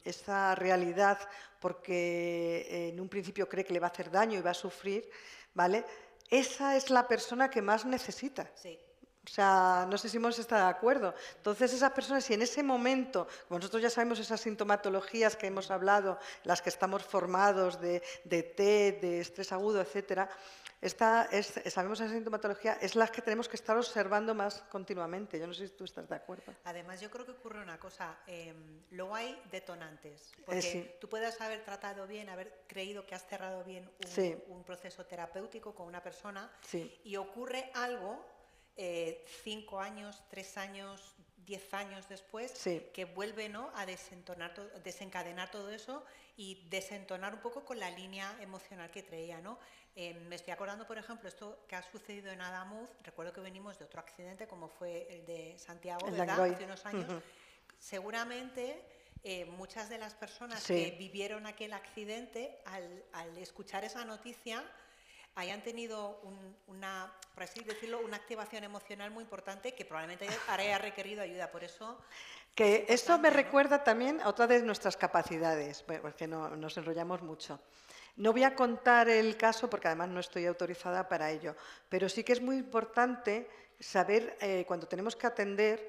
esa realidad porque en un principio cree que le va a hacer daño y va a sufrir, ¿vale? Esa es la persona que más necesita. Sí. O sea, no sé si Monse está de acuerdo. Entonces, esas personas, si en ese momento, como nosotros ya sabemos esas sintomatologías que hemos hablado, las que estamos formados de TED, de estrés agudo, etcétera, sabemos esa sintomatología, es la que tenemos que estar observando más continuamente. Yo no sé si tú estás de acuerdo. Además, yo creo que ocurre una cosa. Luego hay detonantes. Porque tú puedes haber tratado bien, haber creído que has cerrado bien un proceso terapéutico con una persona y ocurre algo 5 años, 3 años, 10 años después que vuelve, ¿no?, a desencadenar todo eso y desentonar un poco con la línea emocional que traía, ¿no? Me estoy acordando, por ejemplo, esto que ha sucedido en Adamuz. Recuerdo que venimos de otro accidente como fue el de Santiago, ¿verdad?, hace unos años. Seguramente muchas de las personas que vivieron aquel accidente, al escuchar esa noticia, hayan tenido una, por así decirlo, una activación emocional muy importante que probablemente haya requerido ayuda. Por eso Que es esto me importante, ¿no? recuerda también a otra de nuestras capacidades, porque nos enrollamos mucho. No voy a contar el caso porque además no estoy autorizada para ello, pero sí que es muy importante saber cuando tenemos que atender,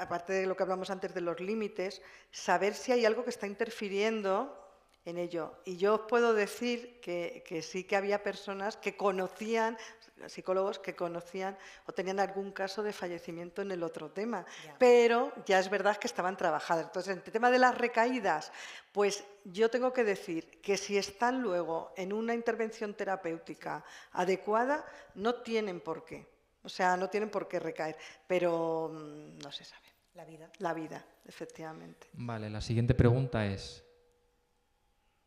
aparte de lo que hablamos antes de los límites, saber si hay algo que está interfiriendo en ello. Y yo os puedo decir que sí que había personas que conocían, psicólogos que conocían o tenían algún caso de fallecimiento en el otro tema, Ya. pero ya es verdad que estaban trabajadas. Entonces, en el tema de las recaídas, pues yo tengo que decir que si están luego en una intervención terapéutica adecuada, no tienen por qué. O sea, no tienen por qué recaer, pero no se sabe. La vida. La vida, efectivamente. Vale, la siguiente pregunta es,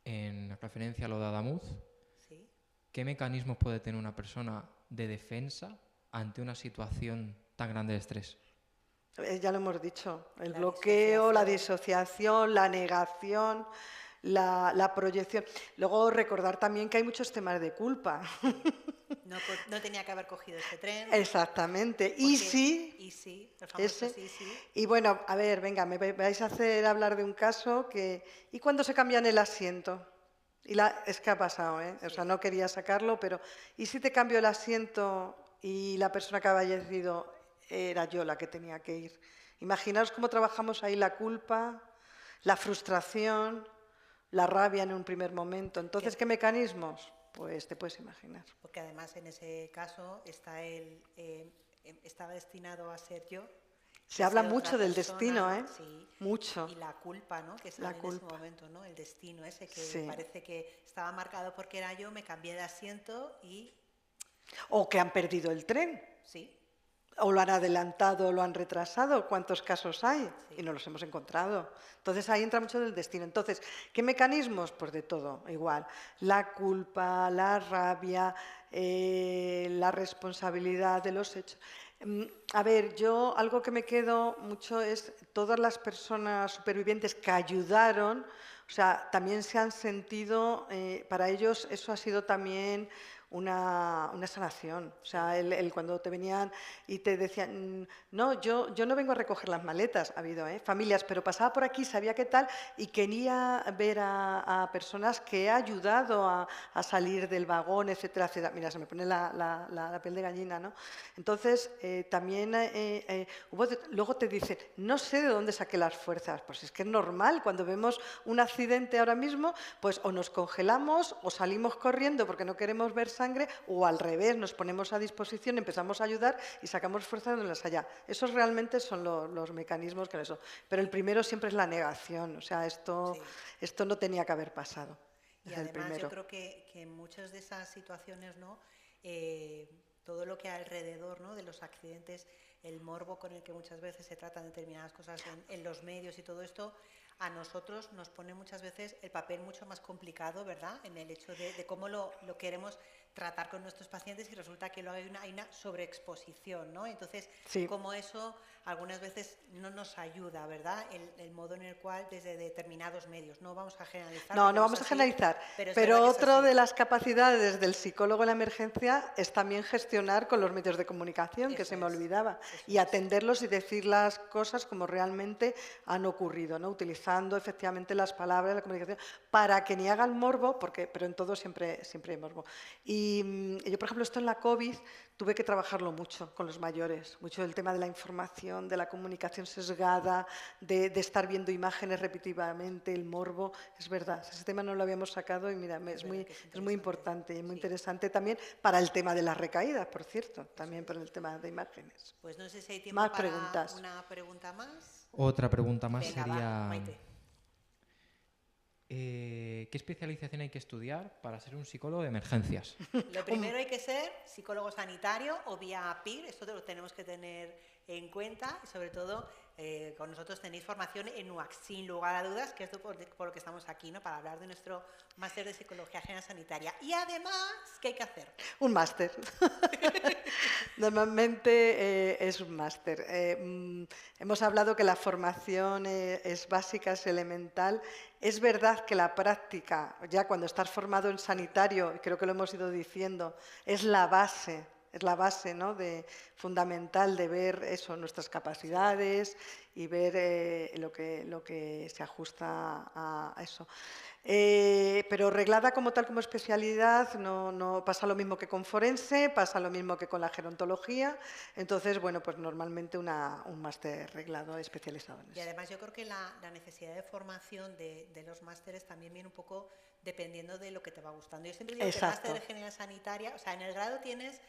en referencia a lo de Adamuz, Sí. ¿qué mecanismos puede tener una persona de defensa ante una situación tan grande de estrés? Ya lo hemos dicho, el La bloqueo, la disociación. disociación, la negación, la proyección. Luego recordar también que hay muchos temas de culpa. No tenía que haber cogido ese tren. Exactamente. porque- Y sí, Y sí, el famoso ese. sí. Y bueno, a ver, venga, me vais a hacer hablar de un caso que... ¿Y cuando se cambian el asiento? Es que ha pasado, ¿eh? O sea, no quería sacarlo, pero ¿y si te cambio el asiento y la persona que ha fallecido era yo la que tenía que ir? Imaginaos cómo trabajamos ahí la culpa, la frustración, la rabia en un primer momento. Entonces, ¿qué mecanismos? Pues te puedes imaginar. Porque además en ese caso estaba destinado a ser yo. Se a habla ser mucho otra del persona, destino, ¿eh? Sí. Mucho. Y la culpa, ¿no? Que La sale en ese culpa. momento, ¿no? El destino ese que Sí. parece que estaba marcado porque era yo, me cambié de asiento y O que han perdido el tren. sí. O lo han adelantado o lo han retrasado. ¿Cuántos casos hay? Sí. Y no los hemos encontrado. Entonces ahí entra mucho del destino. Entonces, ¿qué mecanismos? Pues de todo, igual. La culpa, la rabia, la responsabilidad de los hechos. A ver, yo algo que me quedo mucho es todas las personas supervivientes que ayudaron, o sea, también se han sentido, para ellos eso ha sido también una sanación. O sea, cuando te venían y te decían, no, yo no vengo a recoger las maletas, ha habido familias, pero pasaba por aquí, sabía qué tal y quería ver a personas que he ayudado a salir del vagón, etcétera, etcétera. Mira, se me pone la piel de gallina, ¿no? Entonces, también luego te dicen, no sé de dónde saqué las fuerzas. Pues es que es normal, cuando vemos un accidente ahora mismo, pues o nos congelamos o salimos corriendo porque no queremos ver sangre, o al revés, nos ponemos a disposición, empezamos a ayudar y sacamos fuerzas donde las haya. Esos realmente son los mecanismos que eso. Pero el primero siempre es la negación, o sea, esto no tenía que haber pasado. Y además yo creo que en muchas de esas situaciones, ¿no? Todo lo que hay alrededor, ¿no? De los accidentes, el morbo con el que muchas veces se tratan determinadas cosas en los medios y todo esto, a nosotros nos pone muchas veces el papel mucho más complicado, ¿verdad? En el hecho de cómo lo queremos tratar con nuestros pacientes y resulta que luego hay una sobreexposición, ¿no? Entonces, como eso algunas veces no nos ayuda, ¿verdad? El modo en el cual desde determinados medios, no vamos a generalizar. No vamos a generalizar, pero otra de las capacidades del psicólogo en la emergencia es también gestionar con los medios de comunicación, que se me olvidaba, y atenderlos y decir las cosas como realmente han ocurrido, ¿no? Utilizando efectivamente las palabras, la comunicación, para que ni hagan morbo, pero en todo siempre hay morbo. Y yo, por ejemplo, esto en la COVID tuve que trabajarlo mucho con los mayores, mucho el tema de la información, de la comunicación sesgada, de estar viendo imágenes repetitivamente, el morbo. Es verdad, ese tema no lo habíamos sacado y mira, es muy importante y muy interesante también para el tema de las recaídas, por cierto, también por el tema de imágenes. Pues no sé si hay tiempo para una pregunta más. Otra pregunta más Venga, sería... va, Maite. ¿Qué especialización hay que estudiar para ser un psicólogo de emergencias? Lo primero hay que ser psicólogo sanitario o vía PIR, esto lo tenemos que tener en cuenta y sobre todo con nosotros tenéis formación en UAC, sin lugar a dudas, que es por lo que estamos aquí, ¿no? Para hablar de nuestro máster de Psicología General Sanitaria. Y además, ¿qué hay que hacer? Un máster. Normalmente es un máster. Hemos hablado que la formación es básica, es elemental. Es verdad que la práctica, ya cuando estás formado en sanitario, y creo que lo hemos ido diciendo, es la base, ¿no? Fundamental de ver eso, nuestras capacidades y ver lo que se ajusta a eso. Pero reglada como tal como especialidad no pasa lo mismo que con forense, pasa lo mismo que con la gerontología. Entonces, bueno, pues normalmente un máster reglado especializado en eso. Y además yo creo que la necesidad de formación de los másteres también viene un poco dependiendo de lo que te va gustando. Yo siempre digo que el máster de General Sanitaria, o sea, en el grado tienes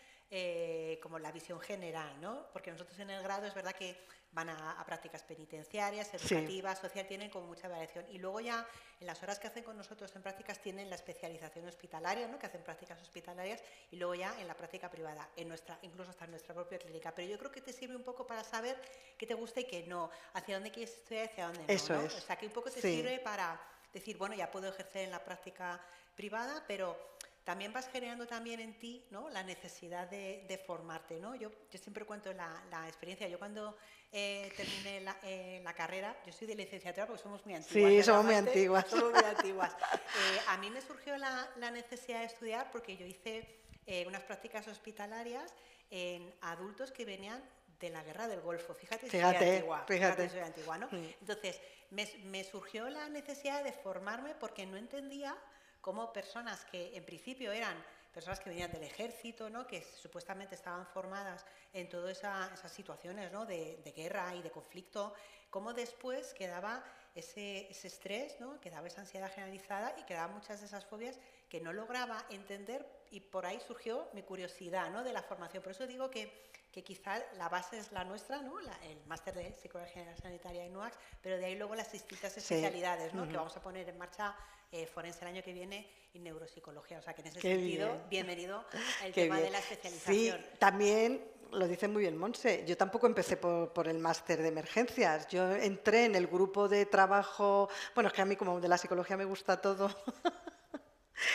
como la visión general, ¿no? Porque nosotros en el grado es verdad que van a prácticas penitenciarias, educativas, social, tienen como mucha variación. Y luego ya en las horas que hacen con nosotros en prácticas tienen la especialización hospitalaria, ¿no? Que hacen prácticas hospitalarias, y luego ya en la práctica privada, incluso hasta en nuestra propia clínica. Pero yo creo que te sirve un poco para saber qué te gusta y qué no, hacia dónde quieres estudiar y hacia dónde no. Eso es. O sea, que un poco te sirve para decir, bueno, ya puedo ejercer en la práctica privada, pero también vas generando también en ti, ¿no? La necesidad de formarte, ¿no? Yo siempre cuento la experiencia. Yo cuando terminé la carrera, yo soy de licenciatura porque somos muy antiguas. Sí, somos muy antiguas. Somos muy antiguas. A mí me surgió la necesidad de estudiar porque yo hice unas prácticas hospitalarias en adultos que venían de la guerra del Golfo. Fíjate, soy antigua. Fíjate, soy antigua, ¿no? Entonces, me surgió la necesidad de formarme porque no entendía cómo personas que en principio eran personas que venían del ejército, ¿no? Que supuestamente estaban formadas en todas esas situaciones, ¿no? de guerra y de conflicto, cómo después quedaba ese estrés, ¿no? Quedaba esa ansiedad generalizada y quedaban muchas de esas fobias que no lograba entender, y por ahí surgió mi curiosidad, ¿no? De la formación. Por eso digo que quizá la base es la nuestra, ¿no? El máster de Psicología General Sanitaria en UACS, pero de ahí luego las distintas especialidades, ¿no? Que vamos a poner en marcha forense el año que viene y neuropsicología. O sea que en ese sentido, bienvenido el tema de la especialización. Sí, también lo dice muy bien Montse. Yo tampoco empecé por el máster de emergencias. Yo entré en el grupo de trabajo. Bueno, es que a mí como de la psicología me gusta todo.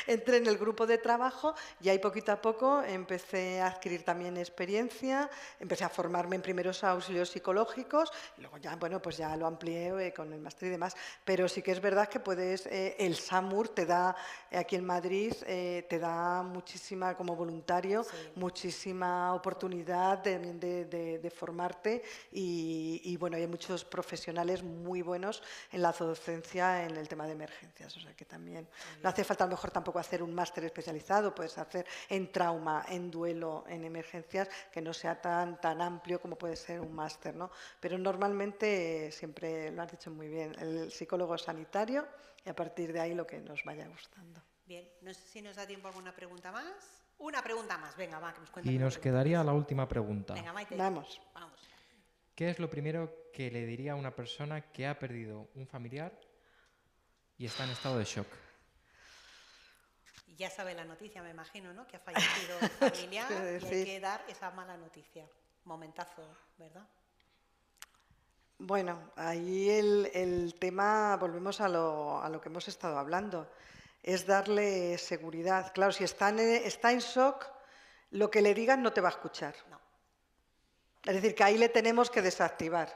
Entré en el grupo de trabajo y ahí poquito a poco empecé a adquirir también experiencia, empecé a formarme en primeros auxilios psicológicos, y luego ya, bueno, pues ya lo amplié con el máster y demás. Pero sí que es verdad que puedes, el SAMUR te da, aquí en Madrid, te da muchísima, como voluntario, muchísima oportunidad de formarte y bueno, hay muchos profesionales muy buenos en la docencia en el tema de emergencias, o sea que también no hace falta a lo mejor tampoco hacer un máster especializado, puedes hacer en trauma, en duelo, en emergencias, que no sea tan amplio como puede ser un máster, ¿no? Pero normalmente, siempre lo has dicho muy bien, el psicólogo sanitario y a partir de ahí lo que nos vaya gustando. Bien, no sé si nos da tiempo a alguna pregunta más. Una pregunta más, venga, va, que nos cuenten. Y nos quedaría la última pregunta. Venga, Maite. Vamos. ¿Qué es lo primero que le diría a una persona que ha perdido un familiar y está en estado de shock? Ya sabe la noticia, me imagino, ¿no? Que ha fallecido un familiar y hay que dar esa mala noticia. Momentazo, ¿verdad? Bueno, ahí el tema, volvemos a lo que hemos estado hablando, es darle seguridad. Claro, si está en shock, lo que le digan no te va a escuchar. No. Es decir, que ahí le tenemos que desactivar.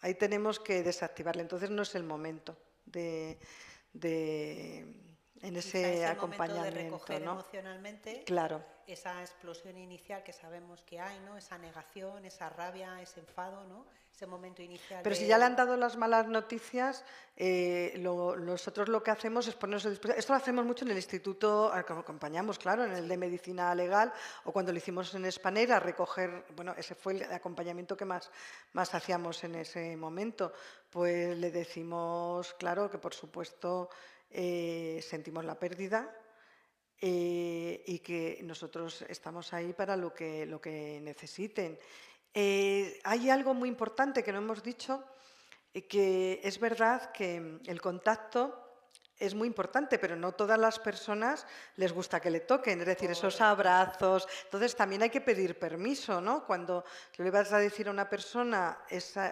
Ahí tenemos que desactivarle. Entonces no es el momento en ese acompañamiento, momento de recoger, ¿no? Emocionalmente, claro, esa explosión inicial que sabemos que hay, ¿no? Esa negación, esa rabia, ese enfado, ¿no? Ese momento inicial. Pero si ya le han dado las malas noticias, nosotros lo que hacemos es ponernos a disposición. Esto lo hacemos mucho en el instituto, acompañamos, claro, en el de medicina legal, o cuando lo hicimos en Spanner, a recoger, bueno, ese fue el acompañamiento que más hacíamos en ese momento. Pues le decimos, claro, que por supuesto sentimos la pérdida y que nosotros estamos ahí para lo que necesiten. Hay algo muy importante que no hemos dicho, que es verdad que el contacto es muy importante, pero no todas las personas les gusta que le toquen, es decir, esos abrazos. Entonces también hay que pedir permiso, ¿no? Cuando le vas a decir a una persona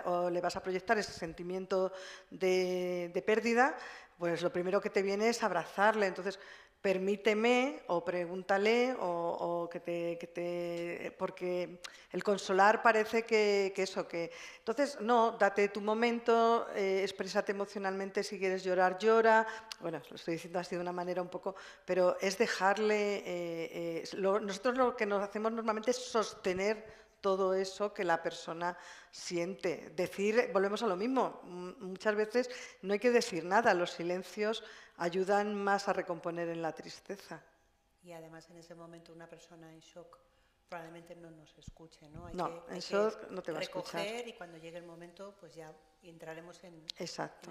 o le vas a proyectar ese sentimiento de pérdida, pues lo primero que te viene es abrazarle. Entonces, permíteme o pregúntale o porque el consolar parece que eso, que... Entonces, no, date tu momento, exprésate emocionalmente, si quieres llorar, llora. Bueno, lo estoy diciendo así de una manera un poco, pero es dejarle... nosotros lo que nos hacemos normalmente es sostener todo eso que la persona siente. Decir, volvemos a lo mismo, muchas veces no hay que decir nada, los silencios ayudan más a recomponer en la tristeza. Y además en ese momento una persona en shock probablemente no nos escuche, ¿no? Hay No, que eso no te va a escuchar. recoger y cuando llegue el momento pues ya entraremos en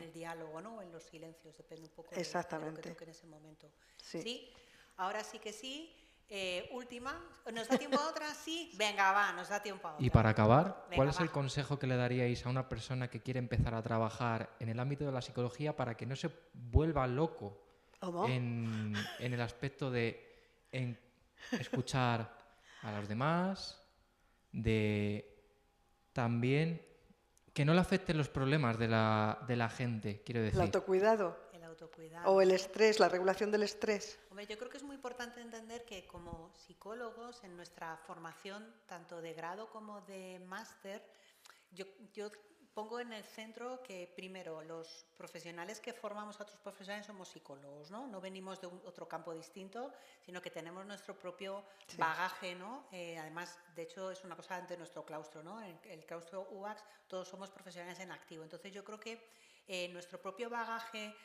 el diálogo, ¿no? O en los silencios, depende un poco de lo que toque en ese momento. Sí, ahora sí que sí. Última, ¿nos da tiempo a otra? Sí, venga, va, nos da tiempo a otra. Y para acabar, ¿cuál es el consejo que le daríais a una persona que quiere empezar a trabajar en el ámbito de la psicología para que no se vuelva loco en el aspecto de escuchar a los demás, de también que no le afecten los problemas de la gente, quiero decir? El autocuidado. O el estrés, la regulación del estrés. Hombre, yo creo que es muy importante entender que como psicólogos en nuestra formación, tanto de grado como de máster, yo pongo en el centro que primero los profesionales que formamos a otros profesionales somos psicólogos, ¿no? No venimos de otro campo distinto, sino que tenemos nuestro propio bagaje, ¿no? Además, de hecho, es una cosa de nuestro claustro, ¿no? El claustro UACS, todos somos profesionales en activo. Entonces, yo creo que nuestro propio bagaje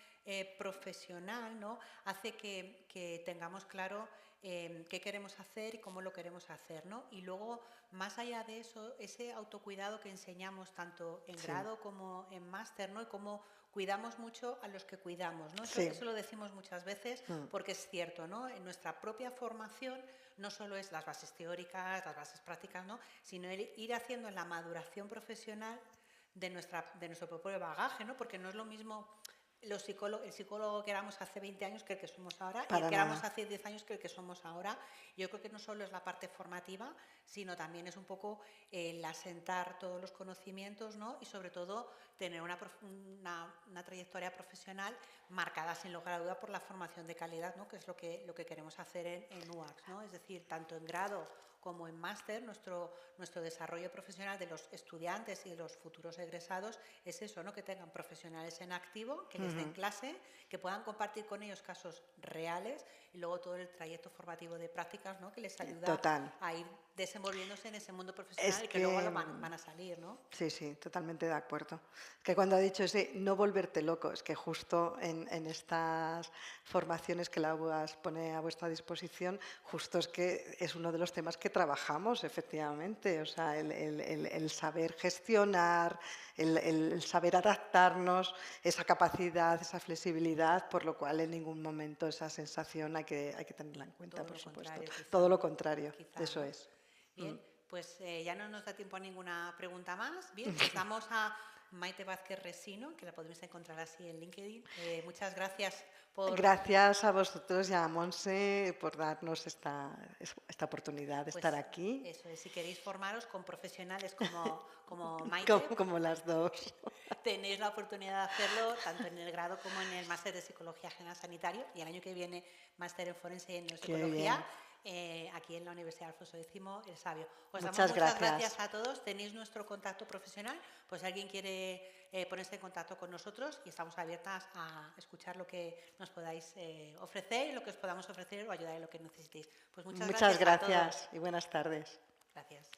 profesional, ¿no? Hace que tengamos claro qué queremos hacer y cómo lo queremos hacer, ¿no? Y luego, más allá de eso, ese autocuidado que enseñamos tanto en grado como en máster, ¿no? Y cómo cuidamos mucho a los que cuidamos, ¿no? Eso lo decimos muchas veces porque es cierto, ¿no? En nuestra propia formación no solo es las bases teóricas, las bases prácticas, ¿no? Sino ir haciendo la maduración profesional de nuestro propio bagaje, ¿no? Porque no es lo mismo el psicólogo que éramos hace 20 años que el que somos ahora y el que éramos hace 10 años que el que somos ahora. Yo creo que no solo es la parte formativa, sino también es un poco el asentar todos los conocimientos, ¿no? Y sobre todo tener una trayectoria profesional marcada sin lugar a duda por la formación de calidad, ¿no? Que es lo que queremos hacer en UACS, ¿no? Es decir, tanto en grado como en máster, nuestro desarrollo profesional de los estudiantes y de los futuros egresados es eso, ¿no? Que tengan profesionales en activo, que les den clase, que puedan compartir con ellos casos reales y luego todo el trayecto formativo de prácticas, ¿no? Que les ayuda a ir desenvolviéndose en ese mundo profesional y que luego van a salir, ¿no? Sí, sí, totalmente de acuerdo. Que cuando ha dicho ese no volverte loco, es que justo en estas formaciones que la UAS pone a vuestra disposición, justo es que es uno de los temas que trabajamos, efectivamente. O sea, el saber gestionar, el saber adaptarnos, esa capacidad, esa flexibilidad, por lo cual en ningún momento esa sensación hay que tenerla en cuenta, por supuesto. Todo lo contrario, eso es. Bien, pues ya no nos da tiempo a ninguna pregunta más. Bien, pues damos a Maite Vázquez Resino, que la podéis encontrar así en LinkedIn. Muchas gracias por... Gracias a vosotros y a Monse por darnos esta oportunidad de estar aquí. Eso es, si queréis formaros con profesionales como Maite... como las dos. Tenéis la oportunidad de hacerlo tanto en el grado como en el máster de Psicología General Sanitario y el año que viene máster en Forense y en Neuropsicología. Aquí en la Universidad Alfonso X el Sabio. Os damos muchas gracias a todos. Tenéis nuestro contacto profesional, pues si alguien quiere ponerse en contacto con nosotros y estamos abiertas a escuchar lo que nos podáis ofrecer y lo que os podamos ofrecer o ayudar en lo que necesitéis. Pues muchas gracias a todos. Y buenas tardes. Gracias.